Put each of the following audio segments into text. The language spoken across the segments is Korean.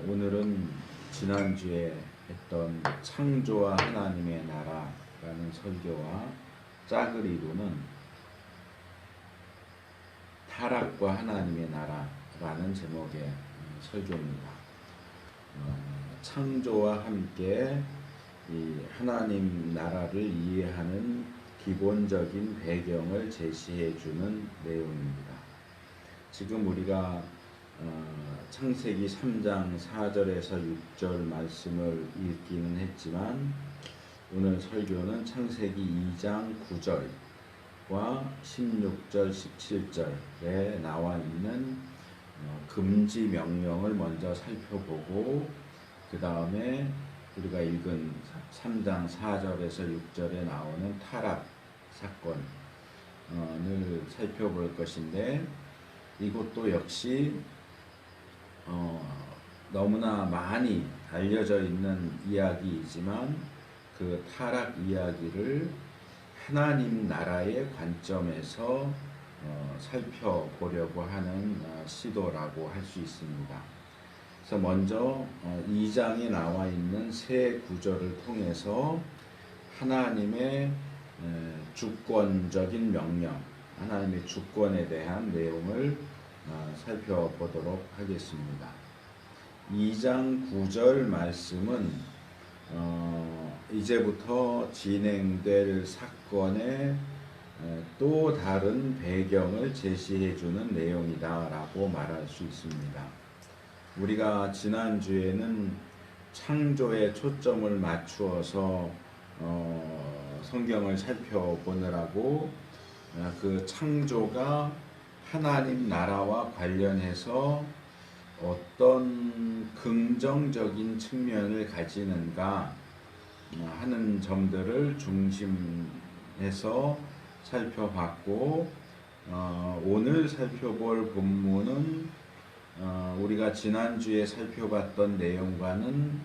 오늘은 지난주에 했던 창조와 하나님의 나라라는 설교와 짝을 이루는 타락과 하나님의 나라라는 제목의 설교입니다. 창조와 함께 이 하나님 나라를 이해하는 기본적인 배경을 제시해 주는 내용입니다. 지금 우리가 창세기 3장 4절에서 6절 말씀을 읽기는 했지만 오늘 설교는 창세기 2장 9절과 16절, 17절에 나와 있는 금지 명령을 먼저 살펴보고 그 다음에 우리가 읽은 3장 4절에서 6절에 나오는 타락 사건을 살펴볼 것인데, 이것도 역시 너무나 많이 알려져 있는 이야기이지만 그 타락 이야기를 하나님 나라의 관점에서 살펴보려고 하는 시도라고 할 수 있습니다. 그래서 먼저 2장에 나와 있는 세 구절을 통해서 하나님의 주권적인 명령, 하나님의 주권에 대한 내용을 살펴보도록 하겠습니다. 2장 9절 말씀은 이제부터 진행될 사건의 또 다른 배경을 제시해주는 내용이다라고 말할 수 있습니다. 우리가 지난주에는 창조에 초점을 맞추어서 성경을 살펴보느라고 그 창조가 하나님 나라와 관련해서 어떤 긍정적인 측면을 가지는가 하는 점들을 중심해서 살펴봤고, 오늘 살펴볼 본문은 우리가 지난주에 살펴봤던 내용과는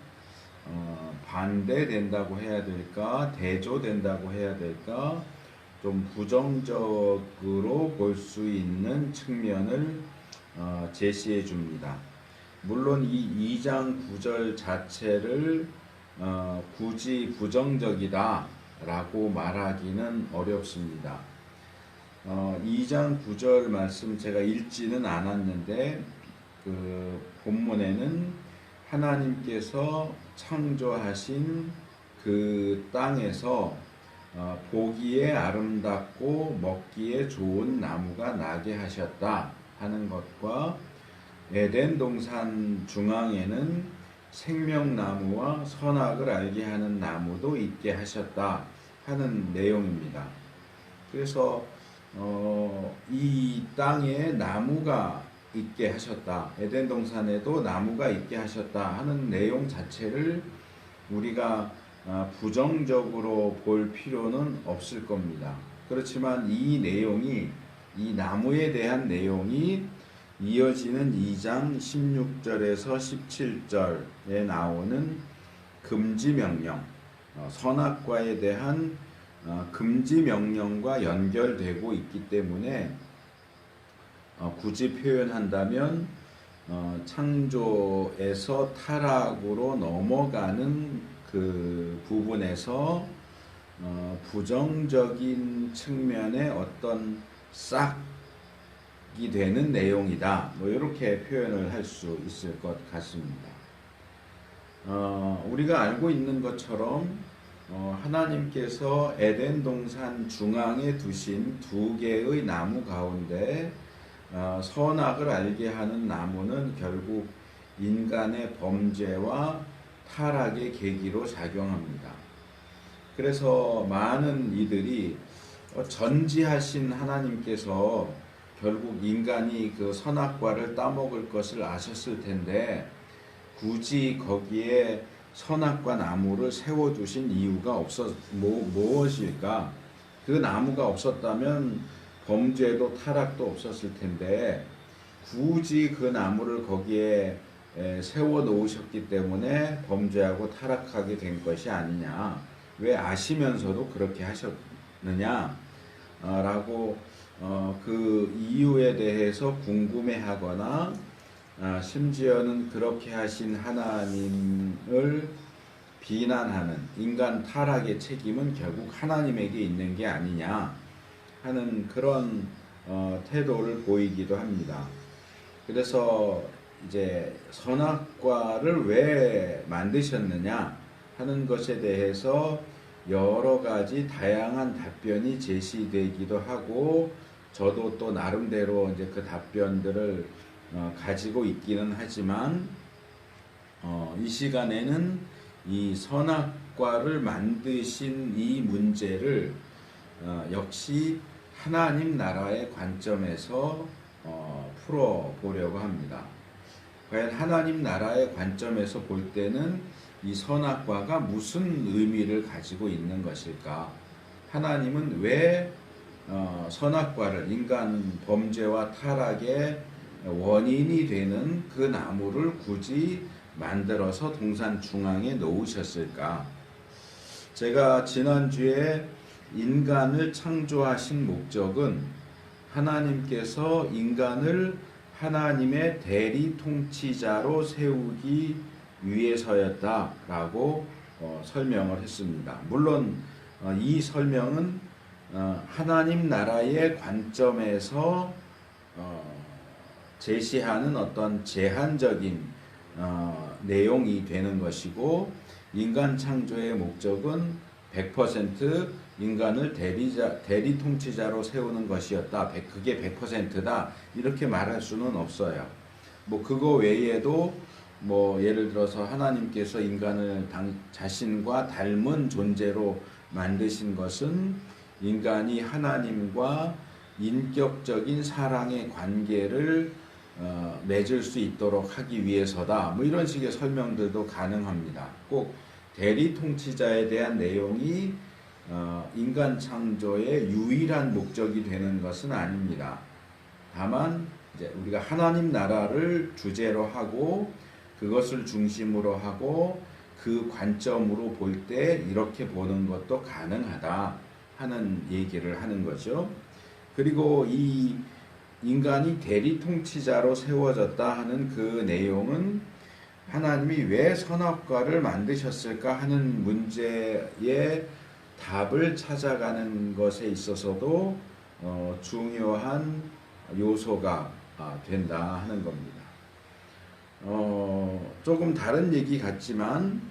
반대된다고 해야 될까, 대조된다고 해야 될까, 좀 부정적으로 볼 수 있는 측면을 제시해 줍니다. 물론 이 2장 9절 자체를 굳이 부정적이다 라고 말하기는 어렵습니다. 2장 9절 말씀 제가 읽지는 않았는데 그 본문에는 하나님께서 창조하신 그 땅에서 보기에 아름답고 먹기에 좋은 나무가 나게 하셨다 하는 것과 에덴 동산 중앙에는 생명나무와 선악을 알게 하는 나무도 있게 하셨다 하는 내용입니다. 그래서 이 땅에 나무가 있게 하셨다, 에덴 동산에도 나무가 있게 하셨다 하는 내용 자체를 우리가 부정적으로 볼 필요는 없을 겁니다. 그렇지만 이 내용이, 이 나무에 대한 내용이 이어지는 2장 16절에서 17절에 나오는 금지 명령, 선악과에 대한 금지 명령과 연결되고 있기 때문에 굳이 표현한다면 창조에서 타락으로 넘어가는 그 부분에서 부정적인 측면의 어떤 싹이 되는 내용이다, 이렇게 표현을 할 수 있을 것 같습니다. 우리가 알고 있는 것처럼 하나님께서 에덴 동산 중앙에 두신 두 개의 나무 가운데 선악을 알게 하는 나무는 결국 인간의 범죄와 타락의 계기로 작용합니다. 그래서 많은 이들이 전지하신 하나님께서 결국 인간이 그 선악과를 따먹을 것을 아셨을 텐데 굳이 거기에 선악과 나무를 세워두신 이유가 무엇일까? 그 나무가 없었다면 범죄도 타락도 없었을 텐데 굳이 그 나무를 거기에 세워 놓으셨기 때문에 범죄하고 타락하게 된 것이 아니냐, 왜 아시면서도 그렇게 하셨느냐 라고 그 이유에 대해서 궁금해하거나 심지어는 그렇게 하신 하나님을 비난하는 인간 타락의 책임은 결국 하나님에게 있는 게 아니냐 하는 그런 태도를 보이기도 합니다. 그래서 이제 선악과를 왜 만드셨느냐 하는 것에 대해서 여러 가지 다양한 답변이 제시되기도 하고, 저도 또 나름대로 이제 그 답변들을 가지고 있기는 하지만, 이 시간에는 이 선악과를 만드신 이 문제를 역시 하나님 나라의 관점에서 풀어보려고 합니다. 과연 하나님 나라의 관점에서 볼 때는 이 선악과가 무슨 의미를 가지고 있는 것일까? 하나님은 왜 선악과를, 인간 범죄와 타락의 원인이 되는 그 나무를 굳이 만들어서 동산 중앙에 놓으셨을까? 제가 지난주에 인간을 창조하신 목적은 하나님께서 인간을 하나님의 대리 통치자로 세우기 위해서였다라고 설명을 했습니다. 물론 이 설명은 하나님 나라의 관점에서 제시하는 어떤 제한적인 내용이 되는 것이고, 인간 창조의 목적은 100% 인간을 대리 통치자로 세우는 것이었다. 그게 100%다. 이렇게 말할 수는 없어요. 뭐 그거 외에도 뭐 예를 들어서 하나님께서 인간을 자신과 닮은 존재로 만드신 것은 인간이 하나님과 인격적인 사랑의 관계를 맺을 수 있도록 하기 위해서다. 뭐 이런 식의 설명들도 가능합니다. 꼭 대리 통치자에 대한 내용이 인간 창조의 유일한 목적이 되는 것은 아닙니다. 다만 이제 우리가 하나님 나라를 주제로 하고 그것을 중심으로 하고 그 관점으로 볼 때 이렇게 보는 것도 가능하다 하는 얘기를 하는 거죠. 그리고 이 인간이 대리 통치자로 세워졌다 하는 그 내용은 하나님이 왜 선악과를 만드셨을까 하는 문제의 답을 찾아가는 것에 있어서도 중요한 요소가 된다 하는 겁니다. 조금 다른 얘기 같지만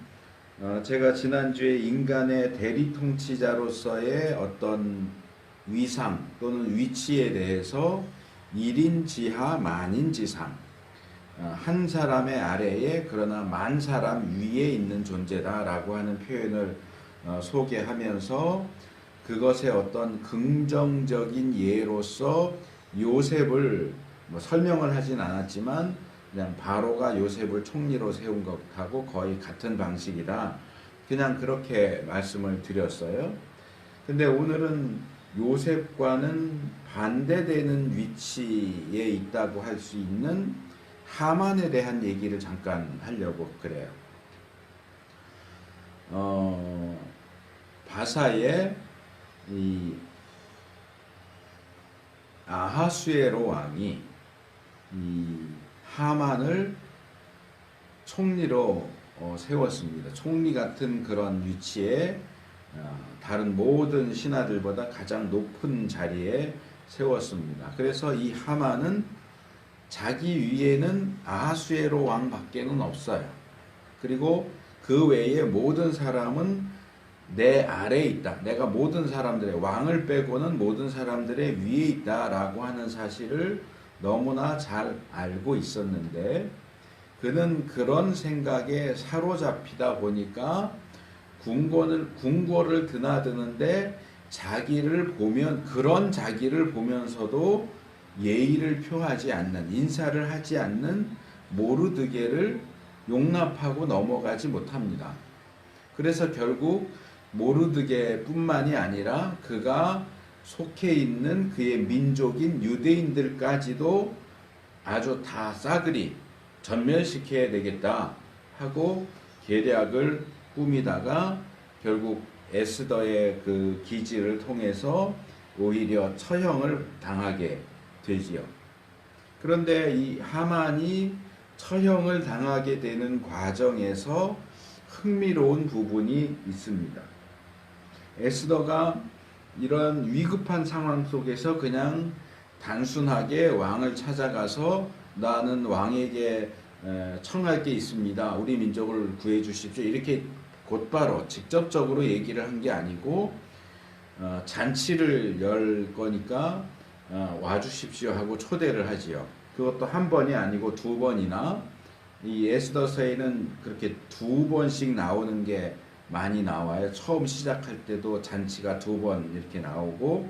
제가 지난주에 인간의 대리 통치자로서의 어떤 위상 또는 위치에 대해서 1인 지하 만인 지상, 한 사람의 아래에 그러나 만 사람 위에 있는 존재다라고 하는 표현을 소개하면서 그것의 어떤 긍정적인 예로서 요셉을 설명을 하진 않았지만 그냥 바로가 요셉을 총리로 세운 것하고 거의 같은 방식이다. 그냥 그렇게 말씀을 드렸어요. 근데 오늘은 요셉과는 반대되는 위치에 있다고 할 수 있는 하만에 대한 얘기를 잠깐 하려고 그래요. 바사의 이 아하수에로 왕이 이 하만을 총리로 세웠습니다. 총리 같은 그런 위치에 다른 모든 신하들보다 가장 높은 자리에 세웠습니다. 그래서 이 하만은 자기 위에는 아하수에로 왕밖에는 없어요. 그리고 그 외에 모든 사람은 내 아래에 있다. 내가 모든 사람들의, 왕을 빼고는 모든 사람들의 위에 있다라고 하는 사실을 너무나 잘 알고 있었는데, 그는 그런 생각에 사로잡히다 보니까 궁궐을 드나드는데 그런 자기를 보면서도 예의를 표하지 않는, 인사를 하지 않는 모르드게를 용납하고 넘어가지 못합니다. 그래서 결국 모르드게뿐만이 아니라 그가 속해 있는 그의 민족인 유대인들까지도 아주 다 싸그리 전멸시켜야 되겠다 하고 계략을 꾸미다가 결국 에스더의 그 기지를 통해서 오히려 처형을 당하게 되지요. 그런데 이 하만이 처형을 당하게 되는 과정에서 흥미로운 부분이 있습니다. 에스더가 이런 위급한 상황 속에서 그냥 단순하게 왕을 찾아가서 나는 왕에게 청할 게 있습니다. 우리 민족을 구해 주십시오. 이렇게 곧바로 직접적으로 얘기를 한 게 아니고 잔치를 열 거니까 와주십시오 하고 초대를 하지요. 그것도 한 번이 아니고 두 번이나, 이 에스더서에는 그렇게 두 번씩 나오는 게 많이 나와요. 처음 시작할 때도 잔치가 두 번 이렇게 나오고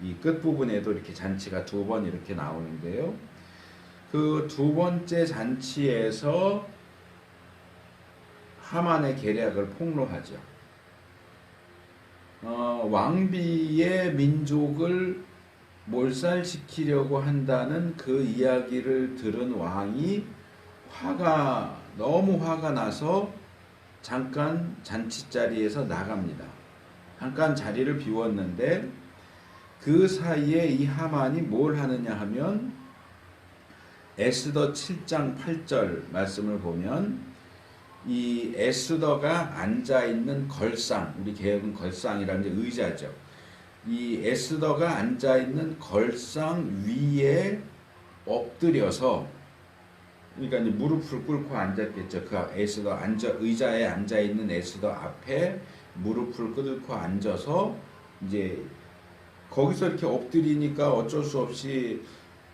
이 끝부분에도 이렇게 잔치가 두 번 이렇게 나오는데요. 그 두 번째 잔치에서 하만의 계략을 폭로하죠. 왕비의 민족을 몰살시키려고 한다는 그 이야기를 들은 왕이 너무 화가 나서 잠깐 잔치자리에서 나갑니다. 잠깐 자리를 비웠는데 그 사이에 이 하만이 뭘 하느냐 하면 에스더 7장 8절 말씀을 보면 이 에스더가 앉아있는 걸상, 우리 개혁은 걸상이라는 게 의자죠. 이 에스더가 앉아있는 걸상 위에 엎드려서, 그러니까 이제 무릎을 꿇고 앉았겠죠. 그 에스더 의자에 앉아있는 에스더 앞에 무릎을 꿇고 앉아서 이제 거기서 이렇게 엎드리니까 어쩔 수 없이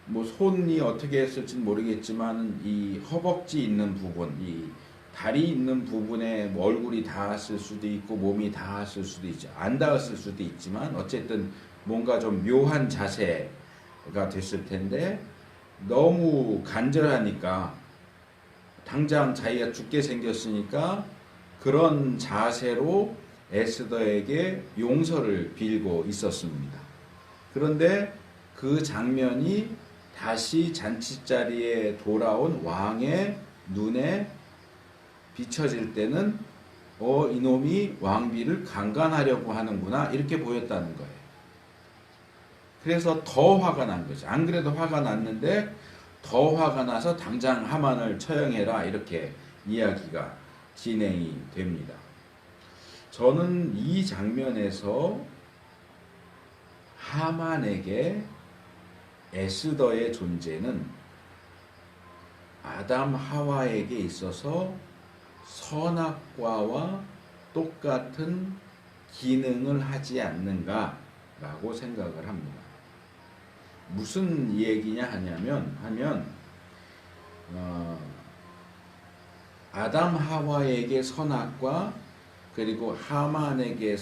뭐 손이 어떻게 했을지는 모르겠지만 이 허벅지 있는 부분, 이 다리 있는 부분에 뭐 얼굴이 닿았을 수도 있고 몸이 닿았을 수도 있죠. 안 닿았을 수도 있지만 어쨌든 뭔가 좀 묘한 자세가 됐을 텐데 너무 간절하니까 당장 자기가 죽게 생겼으니까 그런 자세로 에스더에게 용서를 빌고 있었습니다. 그런데 그 장면이 다시 잔치자리에 돌아온 왕의 눈에 비춰질 때는 이놈이 왕비를 강간하려고 하는구나 이렇게 보였다는 거예요. 그래서 더 화가 난 거죠. 안 그래도 화가 났는데 더 화가 나서 당장 하만을 처형해라 이렇게 이야기가 진행이 됩니다. 저는 이 장면에서 하만에게 에스더의 존재는 아담 하와에게 있어서 선악과와 똑같은 기능을 하지 않는가라고 생각을 합니다. 무슨 얘기냐 하면 아담 하와에게 선악과 그리고 하만에게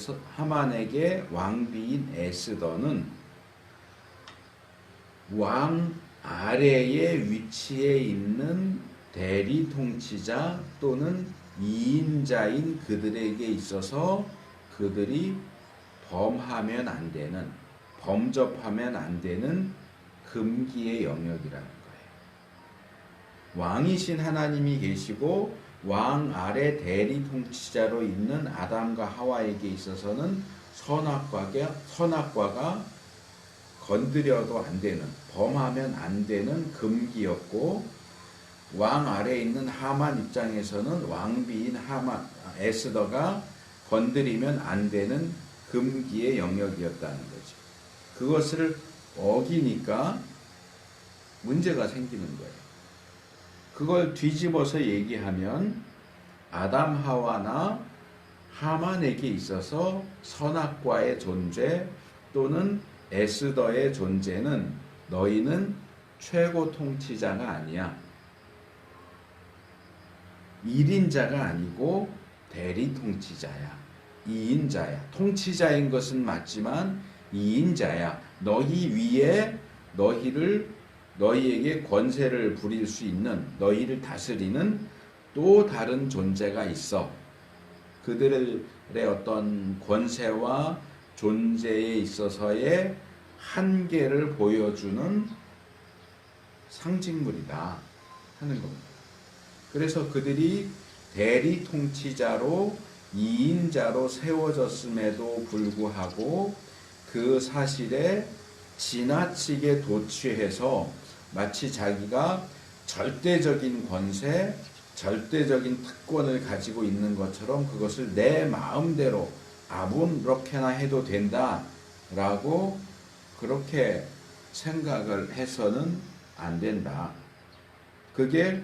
왕비인 에스더는 왕 아래에 위치해 있는 대리 통치자 또는 2인자인 그들에게 있어서 그들이 범접하면 안 되는 금기의 영역이라는 거예요. 왕이신 하나님이 계시고 왕 아래 대리 통치자로 있는 아담과 하와에게 있어서는 선악과가 건드려도 안 되는, 범하면 안 되는 금기였고, 왕 아래에 있는 하만 입장에서는 왕비인 에스더가 건드리면 안 되는 금기의 영역이었다는 거죠. 그것을 어기니까 문제가 생기는 거예요. 그걸 뒤집어서 얘기하면 아담 하와나 하만에게 있어서 선악과의 존재 또는 에스더의 존재는 너희는 최고 통치자가 아니야. 1인자가 아니고 대리 통치자야. 2인자야. 통치자인 것은 맞지만 2인자야. 너희 위에 너희에게 권세를 부릴 수 있는, 너희를 다스리는 또 다른 존재가 있어. 그들의 어떤 권세와 존재에 있어서의 한계를 보여주는 상징물이다 하는 겁니다. 그래서 그들이 대리 통치자로 2인자로 세워졌음에도 불구하고 그 사실에 지나치게 도취해서 마치 자기가 절대적인 권세, 절대적인 특권을 가지고 있는 것처럼 그것을 내 마음대로 아무렇게나 해도 된다라고 그렇게 생각을 해서는 안 된다. 그게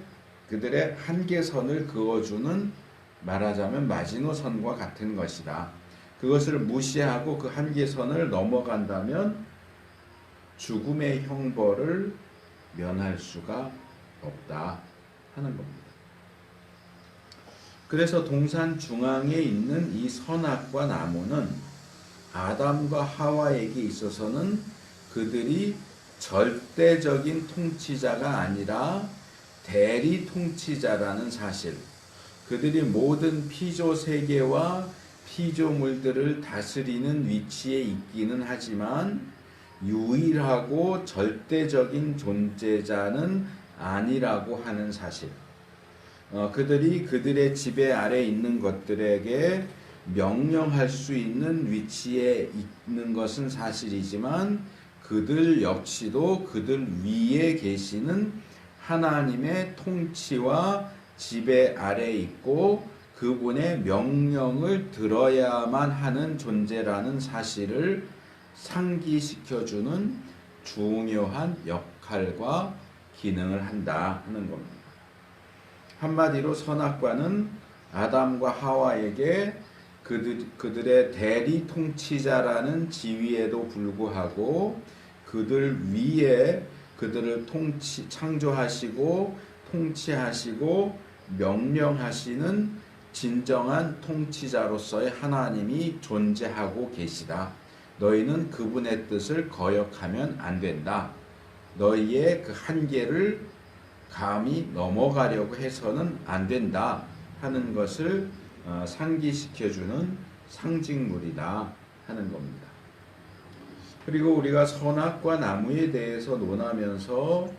그들의 한계선을 그어주는, 말하자면 마지노선과 같은 것이다. 그것을 무시하고 그 한계선을 넘어간다면 죽음의 형벌을 면할 수가 없다 하는 겁니다. 그래서 동산 중앙에 있는 이 선악과 나무는 아담과 하와에게 있어서는 그들이 절대적인 통치자가 아니라 대리 통치자라는 사실, 그들이 모든 피조 세계와 피조물들을 다스리는 위치에 있기는 하지만 유일하고 절대적인 존재자는 아니라고 하는 사실, 그들이 그들의 지배 아래 있는 것들에게 명령할 수 있는 위치에 있는 것은 사실이지만 그들 역시도 그들 위에 계시는 하나님의 통치와 지배 아래 있고 그분의 명령을 들어야만 하는 존재라는 사실을 상기시켜주는 중요한 역할과 기능을 한다 하는 겁니다. 한마디로 선악과는 아담과 하와에게 그들의 대리 통치자라는 지위에도 불구하고 그들 위에 그들을 창조하시고 통치하시고 명령하시는 진정한 통치자로서의 하나님이 존재하고 계시다. 너희는 그분의 뜻을 거역하면 안 된다. 너희의 그 한계를 감히 넘어가려고 해서는 안 된다 하는 것을 상기시켜주는 상징물이다 하는 겁니다. 그리고 우리가 선악과 나무에 대해서 논하면서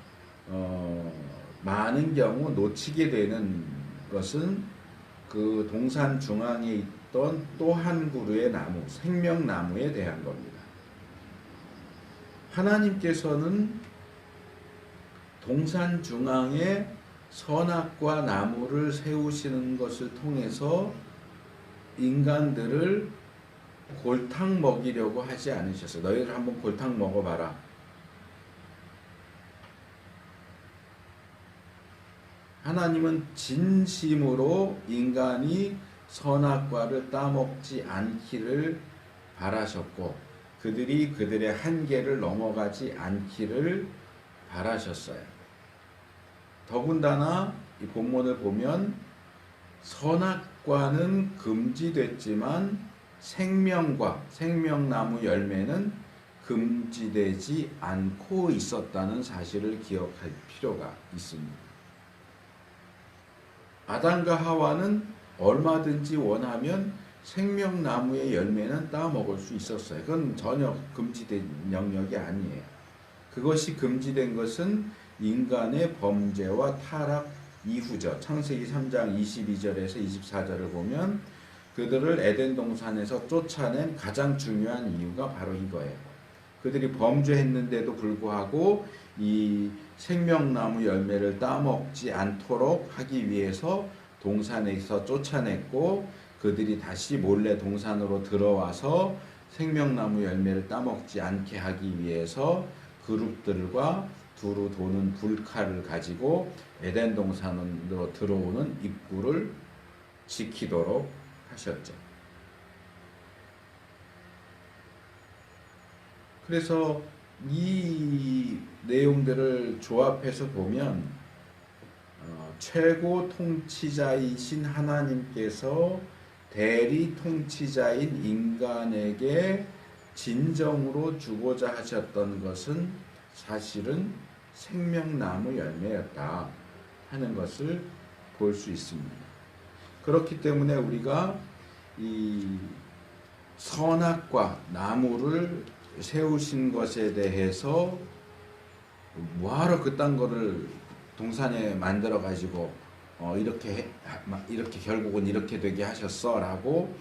많은 경우 놓치게 되는 것은 그 동산 중앙에 있던 또 한 그루의 나무, 생명나무에 대한 겁니다. 하나님께서는 동산 중앙에 선악과 나무를 세우시는 것을 통해서 인간들을 골탕 먹이려고 하지 않으셨어요. 너희들 한번 골탕 먹어봐라. 하나님은 진심으로 인간이 선악과를 따먹지 않기를 바라셨고 그들이 그들의 한계를 넘어가지 않기를 바라셨어요. 더군다나 이 본문을 보면 선악과는 금지됐지만 생명나무 열매는 금지되지 않고 있었다는 사실을 기억할 필요가 있습니다. 아담과 하와는 얼마든지 원하면 생명나무의 열매는 따먹을 수 있었어요. 그건 전혀 금지된 영역이 아니에요. 그것이 금지된 것은 인간의 범죄와 타락 이후죠. 창세기 3장 22절에서 24절을 보면 그들을 에덴 동산에서 쫓아낸 가장 중요한 이유가 바로 이거예요. 그들이 범죄했는데도 불구하고 이 생명나무 열매를 따먹지 않도록 하기 위해서 동산에서 쫓아냈고 그들이 다시 몰래 동산으로 들어와서 생명나무 열매를 따먹지 않게 하기 위해서 그룹들과 두루 도는 불칼을 가지고 에덴 동산으로 들어오는 입구를 지키도록 하셨죠. 그래서 이 내용들을 조합해서 보면 최고 통치자이신 하나님께서 대리 통치자인 인간에게 진정으로 주고자 하셨던 것은 사실은 생명나무 열매였다 하는 것을 볼 수 있습니다. 그렇기 때문에 우리가 이 선악과 나무를 세우신 것에 대해서 뭐하러 그딴 거를 동산에 만들어 가지고 이렇게 결국은 이렇게 되게 하셨어 라고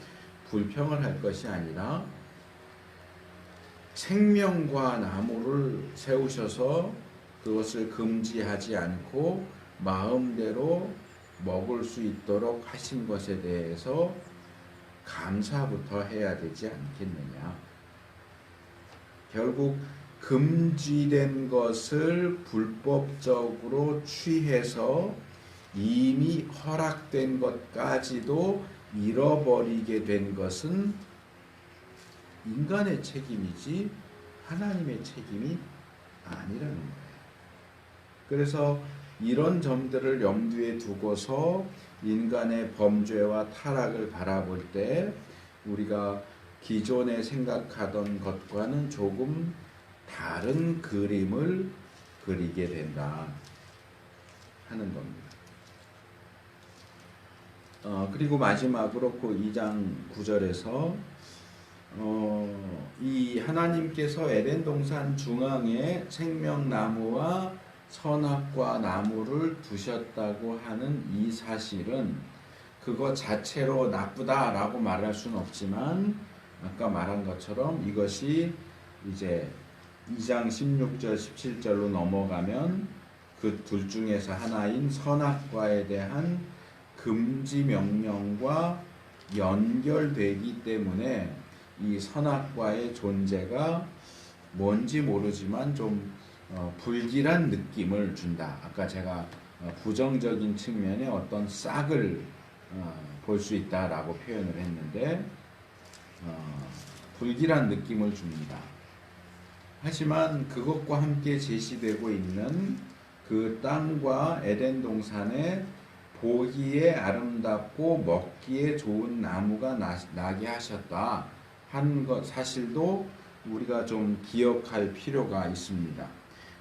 불평을 할 것이 아니라 생명과 나무를 세우셔서 그것을 금지하지 않고 마음대로 먹을 수 있도록 하신 것에 대해서 감사부터 해야 되지 않겠느냐. 결국 금지된 것을 불법적으로 취해서 이미 허락된 것까지도 잃어버리게 된 것은 인간의 책임이지 하나님의 책임이 아니라는 거예요. 그래서 이런 점들을 염두에 두고서 인간의 범죄와 타락을 바라볼 때 우리가 기존에 생각하던 것과는 조금 다른 그림을 그리게 된다 하는 겁니다. 그리고 마지막으로 그 2장 9절에서 이 하나님께서 에덴 동산 중앙에 생명나무와 선악과 나무를 두셨다고 하는 이 사실은 그것 자체로 나쁘다라고 말할 수는 없지만 아까 말한 것처럼 이것이 이제 2장 16절 17절로 넘어가면 그 둘 중에서 하나인 선악과에 대한 금지 명령과 연결되기 때문에 이 선악과의 존재가 뭔지 모르지만 좀 불길한 느낌을 준다. 아까 제가 부정적인 측면에 어떤 싹을 볼 수 있다라고 표현을 했는데 불길한 느낌을 줍니다. 하지만 그것과 함께 제시되고 있는 그 땅과 에덴 동산에 보기에 아름답고 먹기에 좋은 나무가 나게 하셨다 하는 것 사실도 우리가 좀 기억할 필요가 있습니다.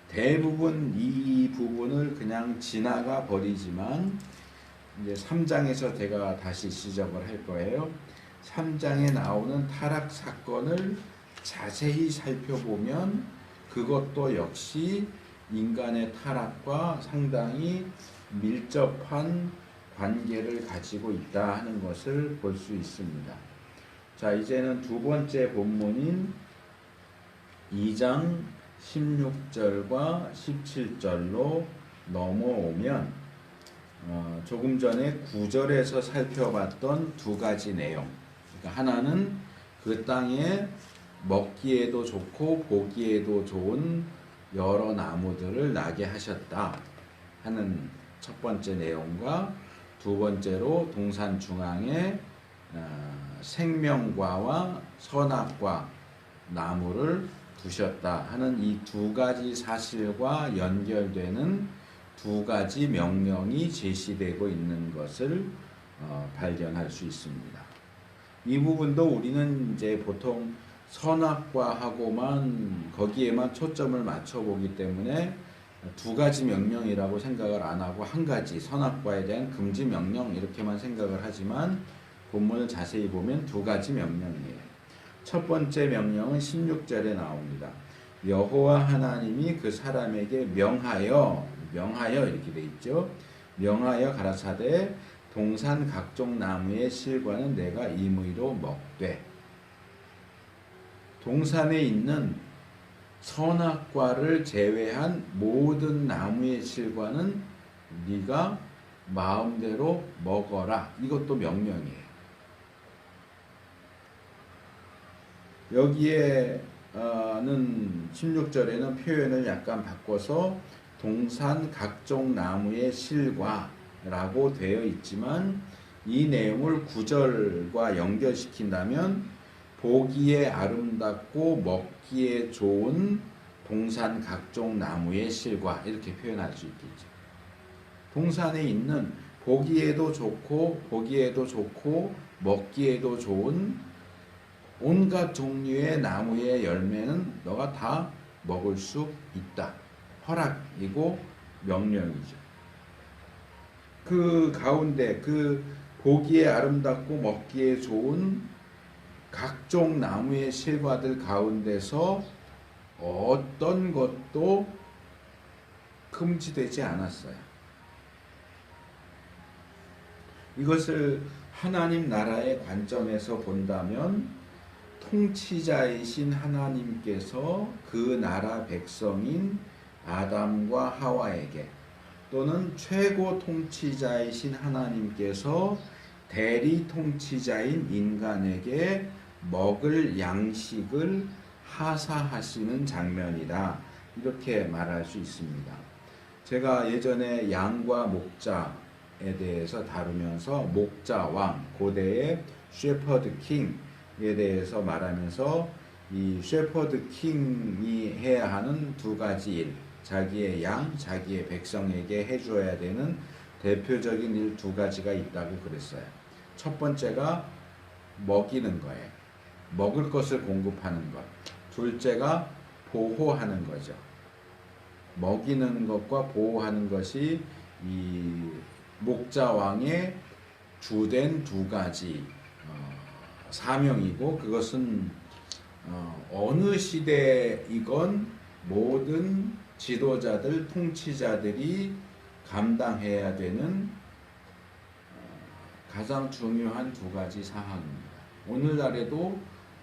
대부분 이 부분을 그냥 지나가 버리지만 이제 3장에서 제가 다시 지적을 할 거예요. 3장에 나오는 타락 사건을 자세히 살펴보면 그것도 역시 인간의 타락과 상당히 밀접한 관계를 가지고 있다 하는 것을 볼 수 있습니다. 자, 이제는 두 번째 본문인 2장 16절과 17절로 넘어오면 조금 전에 9절에서 살펴봤던 두 가지 내용. 그러니까 하나는 그 땅에 먹기에도 좋고 보기에도 좋은 여러 나무들을 나게 하셨다 하는 첫 번째 내용과 두 번째로 동산 중앙에 생명과와 선악과 나무를 두셨다 하는 이 두 가지 사실과 연결되는 두 가지 명령이 제시되고 있는 것을 발견할 수 있습니다. 이 부분도 우리는 이제 보통 선악과하고만 거기에만 초점을 맞춰보기 때문에 두 가지 명령이라고 생각을 안 하고 한 가지 선악과에 대한 금지 명령 이렇게만 생각을 하지만 본문을 자세히 보면 두 가지 명령이에요. 첫 번째 명령은 16절에 나옵니다. 여호와 하나님이 그 사람에게 명하여 이렇게 돼 있죠. 명하여 가라사대 동산 각종 나무의 실과는 내가 임의로 먹되 동산에 있는 선악과를 제외한 모든 나무의 실과는 네가 마음대로 먹어라. 이것도 명령이에요. 여기에는 16절에는 표현을 약간 바꿔서 동산 각종 나무의 실과라고 되어 있지만 이 내용을 9절과 연결시킨다면 보기에 아름답고 먹기에 좋은 동산 각종 나무의 실과 이렇게 표현할 수 있겠죠. 동산에 있는 보기에도 좋고 먹기에도 좋은 온갖 종류의 나무의 열매는 너가 다 먹을 수 있다. 허락이고 명령이죠. 그 가운데 그 보기에 아름답고 먹기에 좋은 각종 나무의 실과들 가운데서 어떤 것도 금지되지 않았어요. 이것을 하나님 나라의 관점에서 본다면 통치자이신 하나님께서 그 나라 백성인 아담과 하와에게 또는 최고 통치자이신 하나님께서 대리 통치자인 인간에게 먹을 양식을 하사하시는 장면이다. 이렇게 말할 수 있습니다. 제가 예전에 양과 목자에 대해서 다루면서 목자왕, 고대의 셰퍼드 킹에 대해서 말하면서 이 셰퍼드 킹이 해야 하는 두 가지 일, 자기의 양, 자기의 백성에게 해줘야 되는 대표적인 일 두 가지가 있다고 그랬어요. 첫 번째가 먹이는 거예요. 먹을 것을 공급하는 것. 둘째가 보호하는 거죠. 먹이는 것과 보호하는 것이 이 목자왕의 주된 두 가지 사명이고, 그것은 어느 시대이건 모든 지도자들, 통치자들이 감당해야 되는 가장 중요한 두 가지 사항입니다. 오늘날에도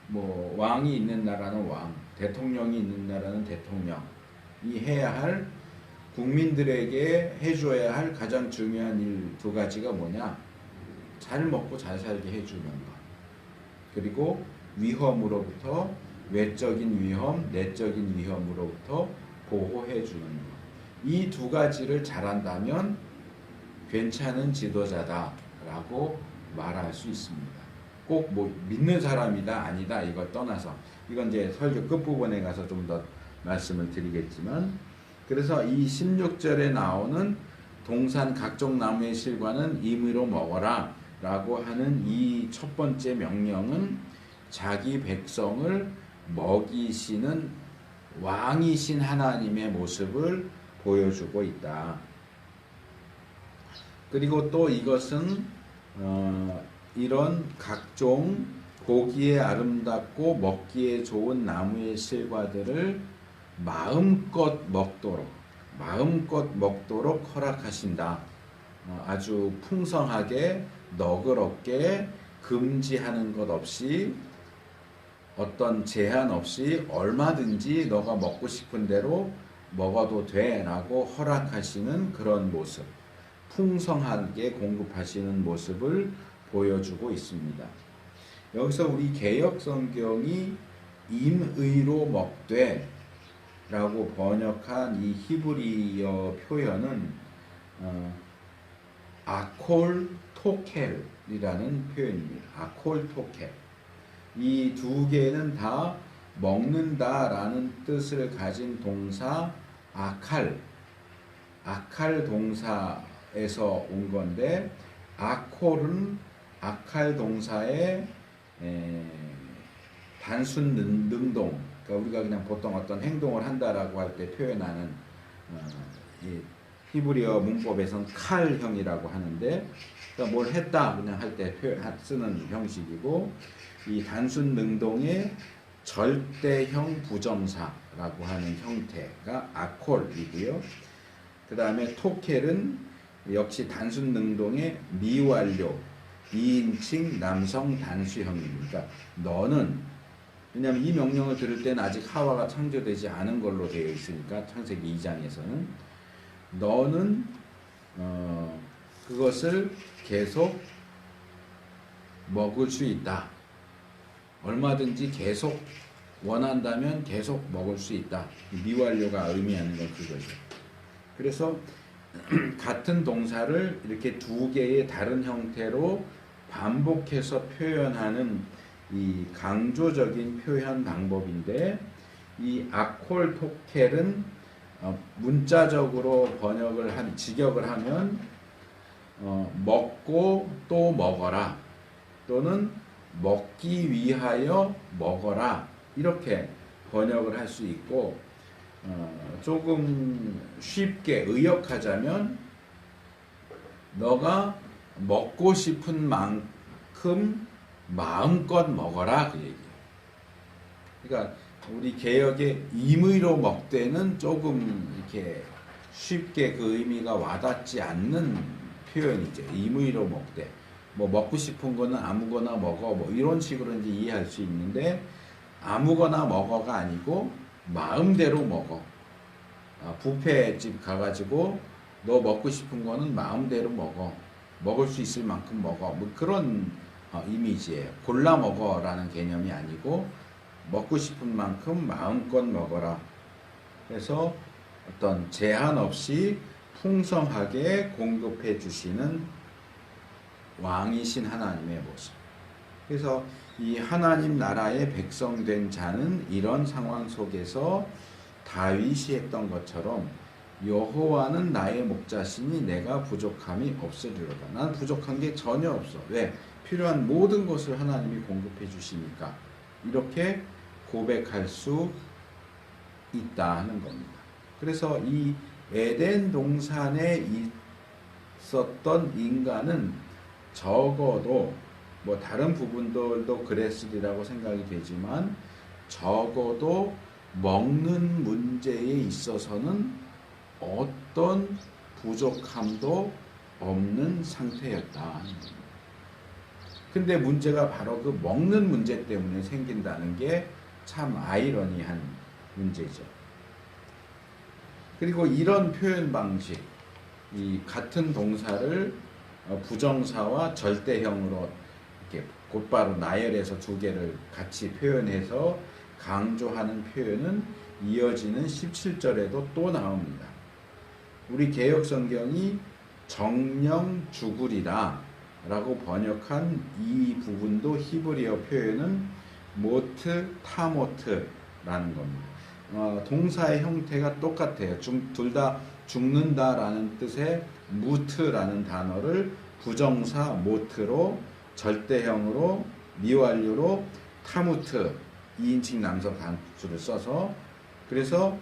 뭐 왕이 있는 나라는 왕, 대통령이 있는 나라는 대통령이 해야 할, 국민들에게 해줘야 할 가장 중요한 일 두 가지가 뭐냐? 잘 먹고 잘 살게 해주는 것. 그리고 위험으로부터, 외적인 위험, 내적인 위험으로부터 보호해 주는 것. 이 두 가지를 잘한다면 괜찮은 지도자다라고 말할 수 있습니다. 꼭 뭐 믿는 사람이다 아니다 이걸 떠나서, 이건 이제 설교 끝부분에 가서 좀 더 말씀을 드리겠지만, 그래서 이 16절에 나오는 동산 각종 나무의 실과는 임의로 먹어라 라고 하는 이 첫 번째 명령은 자기 백성을 먹이시는 왕이신 하나님의 모습을 보여주고 있다. 그리고 또 이것은 이런 각종 보기에 아름답고 먹기에 좋은 나무의 실과들을 마음껏 먹도록 허락하신다. 아주 풍성하게 너그럽게 금지하는 것 없이, 어떤 제한 없이 얼마든지 너가 먹고 싶은 대로 먹어도 돼 라고 허락하시는 그런 모습, 풍성하게 공급하시는 모습을 보여주고 있습니다. 여기서 우리 개역 성경이 임의로 먹되 라고 번역한 이 히브리어 표현은 아콜 토켈이라는 표현입니다. 아콜 토켈. 이 두 개는 다 먹는다라는 뜻을 가진 동사 아칼 동사에서 온 건데, 아콜은 아칼 동사의 단순 능동, 그러니까 우리가 그냥 보통 어떤 행동을 한다라고 할 때 표현하는 이 히브리어 문법에선 칼형이라고 하는데, 그러니까 뭘 했다 그냥 할 때 쓰는 형식이고, 이 단순 능동의 절대형 부정사라고 하는 형태가 아콜이고요. 그 다음에 토켈은 역시 단순 능동의 미완료 2인칭 남성 단수형입니다. 너는, 왜냐하면 이 명령을 들을 때는 아직 하와가 창조되지 않은 걸로 되어 있으니까, 창세기 2장에서는 너는 그것을 계속 먹을 수 있다. 얼마든지 계속 원한다면 계속 먹을 수 있다. 미완료가 의미하는 건 그거죠. 그래서 같은 동사를 이렇게 두 개의 다른 형태로 반복해서 표현하는 이 강조적인 표현 방법인데, 이 아콜 토켈은 문자적으로 직역을 하면 먹고 또 먹어라, 또는 먹기 위하여 먹어라, 이렇게 번역을 할 수 있고, 조금 쉽게 의역하자면 너가 먹고 싶은 만큼 마음껏 먹어라, 그 얘기예요. 그러니까 우리 개역의 임의로 먹되는 조금 이렇게 쉽게 그 의미가 와닿지 않는 표현이죠. 임의로 먹되, 뭐 먹고 싶은 거는 아무거나 먹어, 뭐 이런 식으로 이제 이해할 수 있는데, 아무거나 먹어가 아니고 마음대로 먹어. 뷔페집 가가지고 너 먹고 싶은 거는 마음대로 먹어. 먹을 수 있을 만큼 먹어. 뭐 그런 이미지예요. 골라 먹어라는 개념이 아니고 먹고 싶은 만큼 마음껏 먹어라. 그래서 어떤 제한 없이 풍성하게 공급해 주시는 왕이신 하나님의 모습. 그래서 이 하나님 나라의 백성 된 자는 이런 상황 속에서 다윗이 했던 것처럼 여호와는 나의 목자시니 내가 부족함이 없으리로다. 난 부족한 게 전혀 없어. 왜? 필요한 모든 것을 하나님이 공급해 주시니까. 이렇게 고백할 수 있다 하는 겁니다. 그래서 이 에덴 동산에 있었던 인간은 적어도 뭐 다른 부분들도 그랬으리라고 생각이 되지만 적어도 먹는 문제에 있어서는 어떤 부족함도 없는 상태였다. 근데 문제가 바로 그 먹는 문제 때문에 생긴다는 게 참 아이러니한 문제죠. 그리고 이런 표현 방식, 이 같은 동사를 부정사와 절대형으로 이렇게 곧바로 나열해서 두 개를 같이 표현해서 강조하는 표현은 이어지는 17절에도 또 나옵니다. 우리 개역 성경이 정령 죽으리라 라고 번역한 이 부분도 히브리어 표현은 모트 타모트라는 겁니다. 동사의 형태가 똑같아요. 둘 다 죽는다라는 뜻의 무트라는 단어를 부정사 모트로 절대형으로 미완료로 타무트 2인칭 남성 단수를 써서 그래서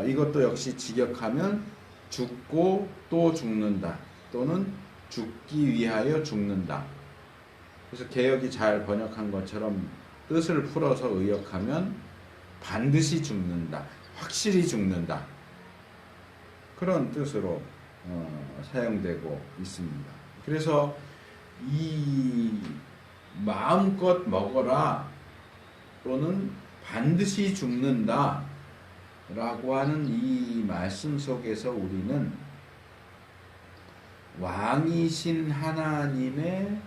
이것도 역시 직역하면 죽고 또 죽는다 또는 죽기 위하여 죽는다. 그래서 개역이 잘 번역한 것처럼 뜻을 풀어서 의역하면 반드시 죽는다, 확실히 죽는다 그런 뜻으로 사용되고 있습니다. 그래서 이 마음껏 먹어라 또는 반드시 죽는다 라고 하는 이 말씀 속에서 우리는 왕이신 하나님의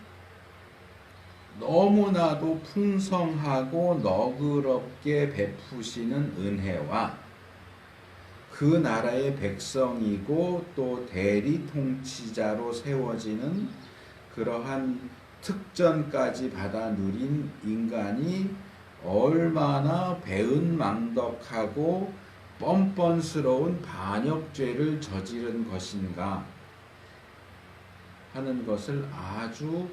너무나도 풍성하고 너그럽게 베푸시는 은혜와 그 나라의 백성이고 또 대리 통치자로 세워지는 그러한 특전까지 받아 누린 인간이 얼마나 배은망덕하고 뻔뻔스러운 반역죄를 저지른 것인가 하는 것을 아주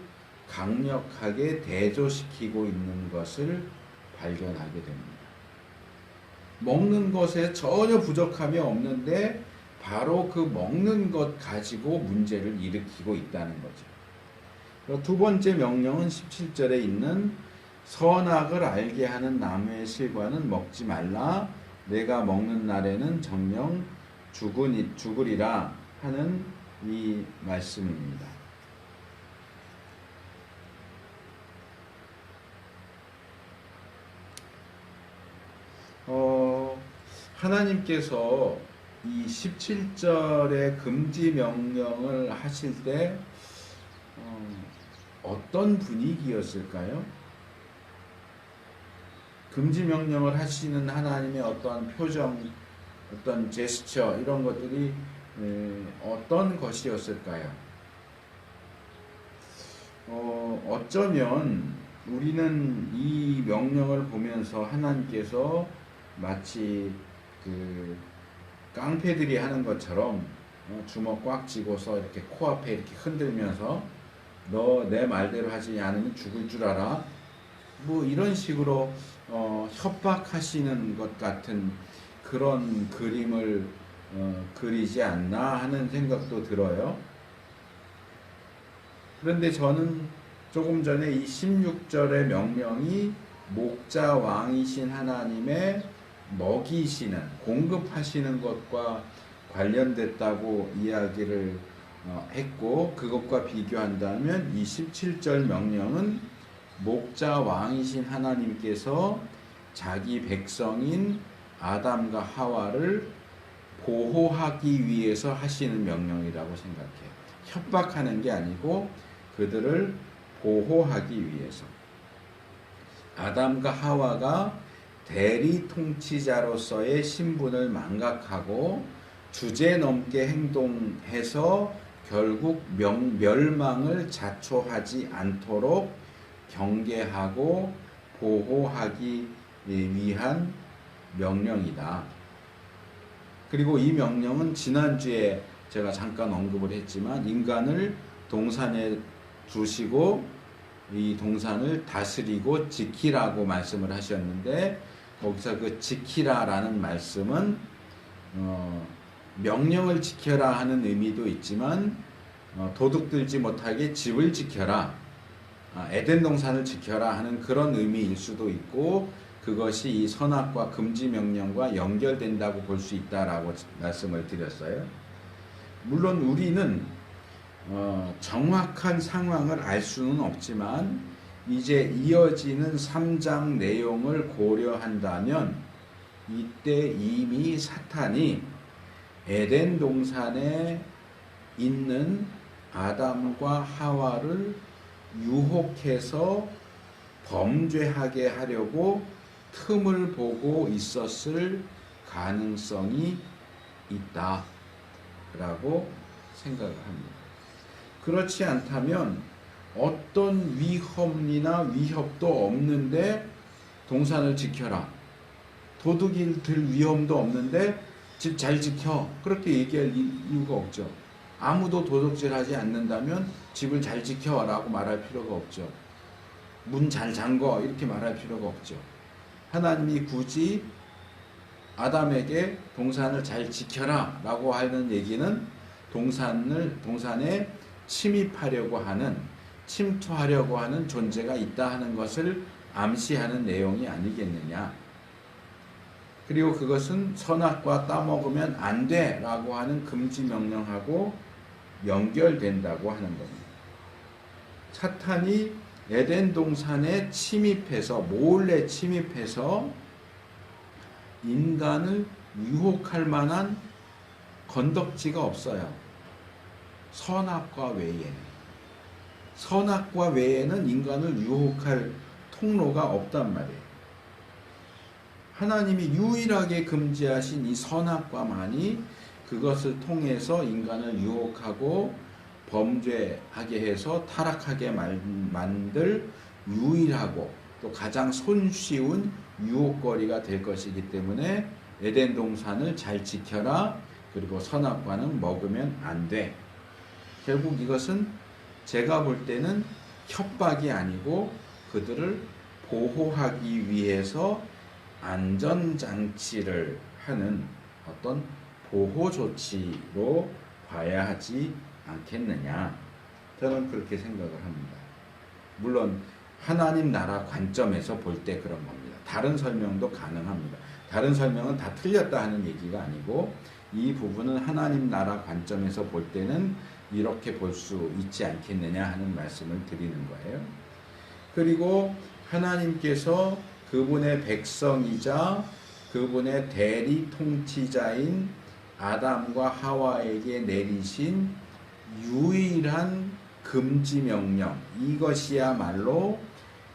강력하게 대조시키고 있는 것을 발견하게 됩니다. 먹는 것에 전혀 부족함이 없는데 바로 그 먹는 것 가지고 문제를 일으키고 있다는 거죠. 두 번째 명령은 17절에 있는 선악을 알게 하는 나무의 실과는 먹지 말라. 내가 먹는 날에는 정녕 죽으리라 하는 이 말씀입니다. 하나님께서 이 17절의 금지 명령을 하실 때 어떤 분위기였을까요? 금지 명령을 하시는 하나님의 어떠한 표정, 어떤 제스처 이런 것들이 어떤 것이었을까요? 어쩌면 우리는 이 명령을 보면서 하나님께서 마치 그 깡패들이 하는 것처럼 주먹 꽉 쥐고서 이렇게 코앞에 이렇게 흔들면서 너 내 말대로 하지 않으면 죽을 줄 알아. 뭐 이런 식으로 협박하시는 것 같은 그런 그림을 그리지 않나 하는 생각도 들어요. 그런데 저는 조금 전에 이 16절의 명령이 목자 왕이신 하나님의 먹이시는, 공급하시는 것과 관련됐다고 이야기를 했고 그것과 비교한다면 이 17절 명령은 목자 왕이신 하나님께서 자기 백성인 아담과 하와를 보호하기 위해서 하시는 명령이라고 생각해요. 협박하는 게 아니고 그들을 보호하기 위해서. 아담과 하와가 대리 통치자로서의 신분을 망각하고 주제넘게 행동해서 결국 멸망을 자초하지 않도록 경계하고 보호하기 위한 명령이다. 그리고 이 명령은 지난주에 제가 잠깐 언급을 했지만 인간을 동산에 두시고 이 동산을 다스리고 지키라고 말씀을 하셨는데, 거기서 그 지키라라는 말씀은 명령을 지켜라 하는 의미도 있지만 도둑 들지 못하게 집을 지켜라, 에덴 동산을 지켜라 하는 그런 의미일 수도 있고, 그것이 이 선악과 금지 명령과 연결된다고 볼 수 있다라고 말씀을 드렸어요. 물론 우리는 정확한 상황을 알 수는 없지만 이제 이어지는 3장 내용을 고려한다면 이때 이미 사탄이 에덴 동산에 있는 아담과 하와를 유혹해서 범죄하게 하려고 틈을 보고 있었을 가능성이 있다라고 생각을 합니다. 그렇지 않다면 어떤 위험이나 위협도 없는데 동산을 지켜라, 도둑이 들 위험도 없는데 집 잘 지켜, 그렇게 얘기할 이유가 없죠. 아무도 도둑질하지 않는다면 집을 잘 지켜라고 말할 필요가 없죠. 문 잘 잠궈 이렇게 말할 필요가 없죠. 하나님이 굳이 아담에게 동산을 잘 지켜라 라고 하는 얘기는 동산에 침입하려고 하는, 침투하려고 하는 존재가 있다 하는 것을 암시하는 내용이 아니겠느냐. 그리고 그것은 선악과 따먹으면 안 돼 라고 하는 금지 명령하고 연결된다고 하는 겁니다. 사탄이 에덴 동산에 침입해서, 몰래 침입해서 인간을 유혹할 만한 건덕지가 없어요. 선악과 외에는 인간을 유혹할 통로가 없단 말이에요. 하나님이 유일하게 금지하신 이 선악과만이 그것을 통해서 인간을 유혹하고 범죄하게 해서 타락하게 만들 유일하고 또 가장 손쉬운 유혹거리가 될 것이기 때문에 에덴 동산을 잘 지켜라, 그리고 선악과는 먹으면 안 돼. 결국 이것은 제가 볼 때는 협박이 아니고 그들을 보호하기 위해서 안전장치를 하는 어떤 보호조치로 봐야 하지 않겠느냐. 저는 그렇게 생각을 합니다. 물론 하나님 나라 관점에서 볼 때 그런 겁니다. 다른 설명도 가능합니다. 다른 설명은 다 틀렸다 하는 얘기가 아니고 이 부분은 하나님 나라 관점에서 볼 때는 이렇게 볼 수 있지 않겠느냐 하는 말씀을 드리는 거예요. 그리고 하나님께서 그분의 백성이자 그분의 대리 통치자인 아담과 하와에게 내리신 유일한 금지 명령, 이것이야말로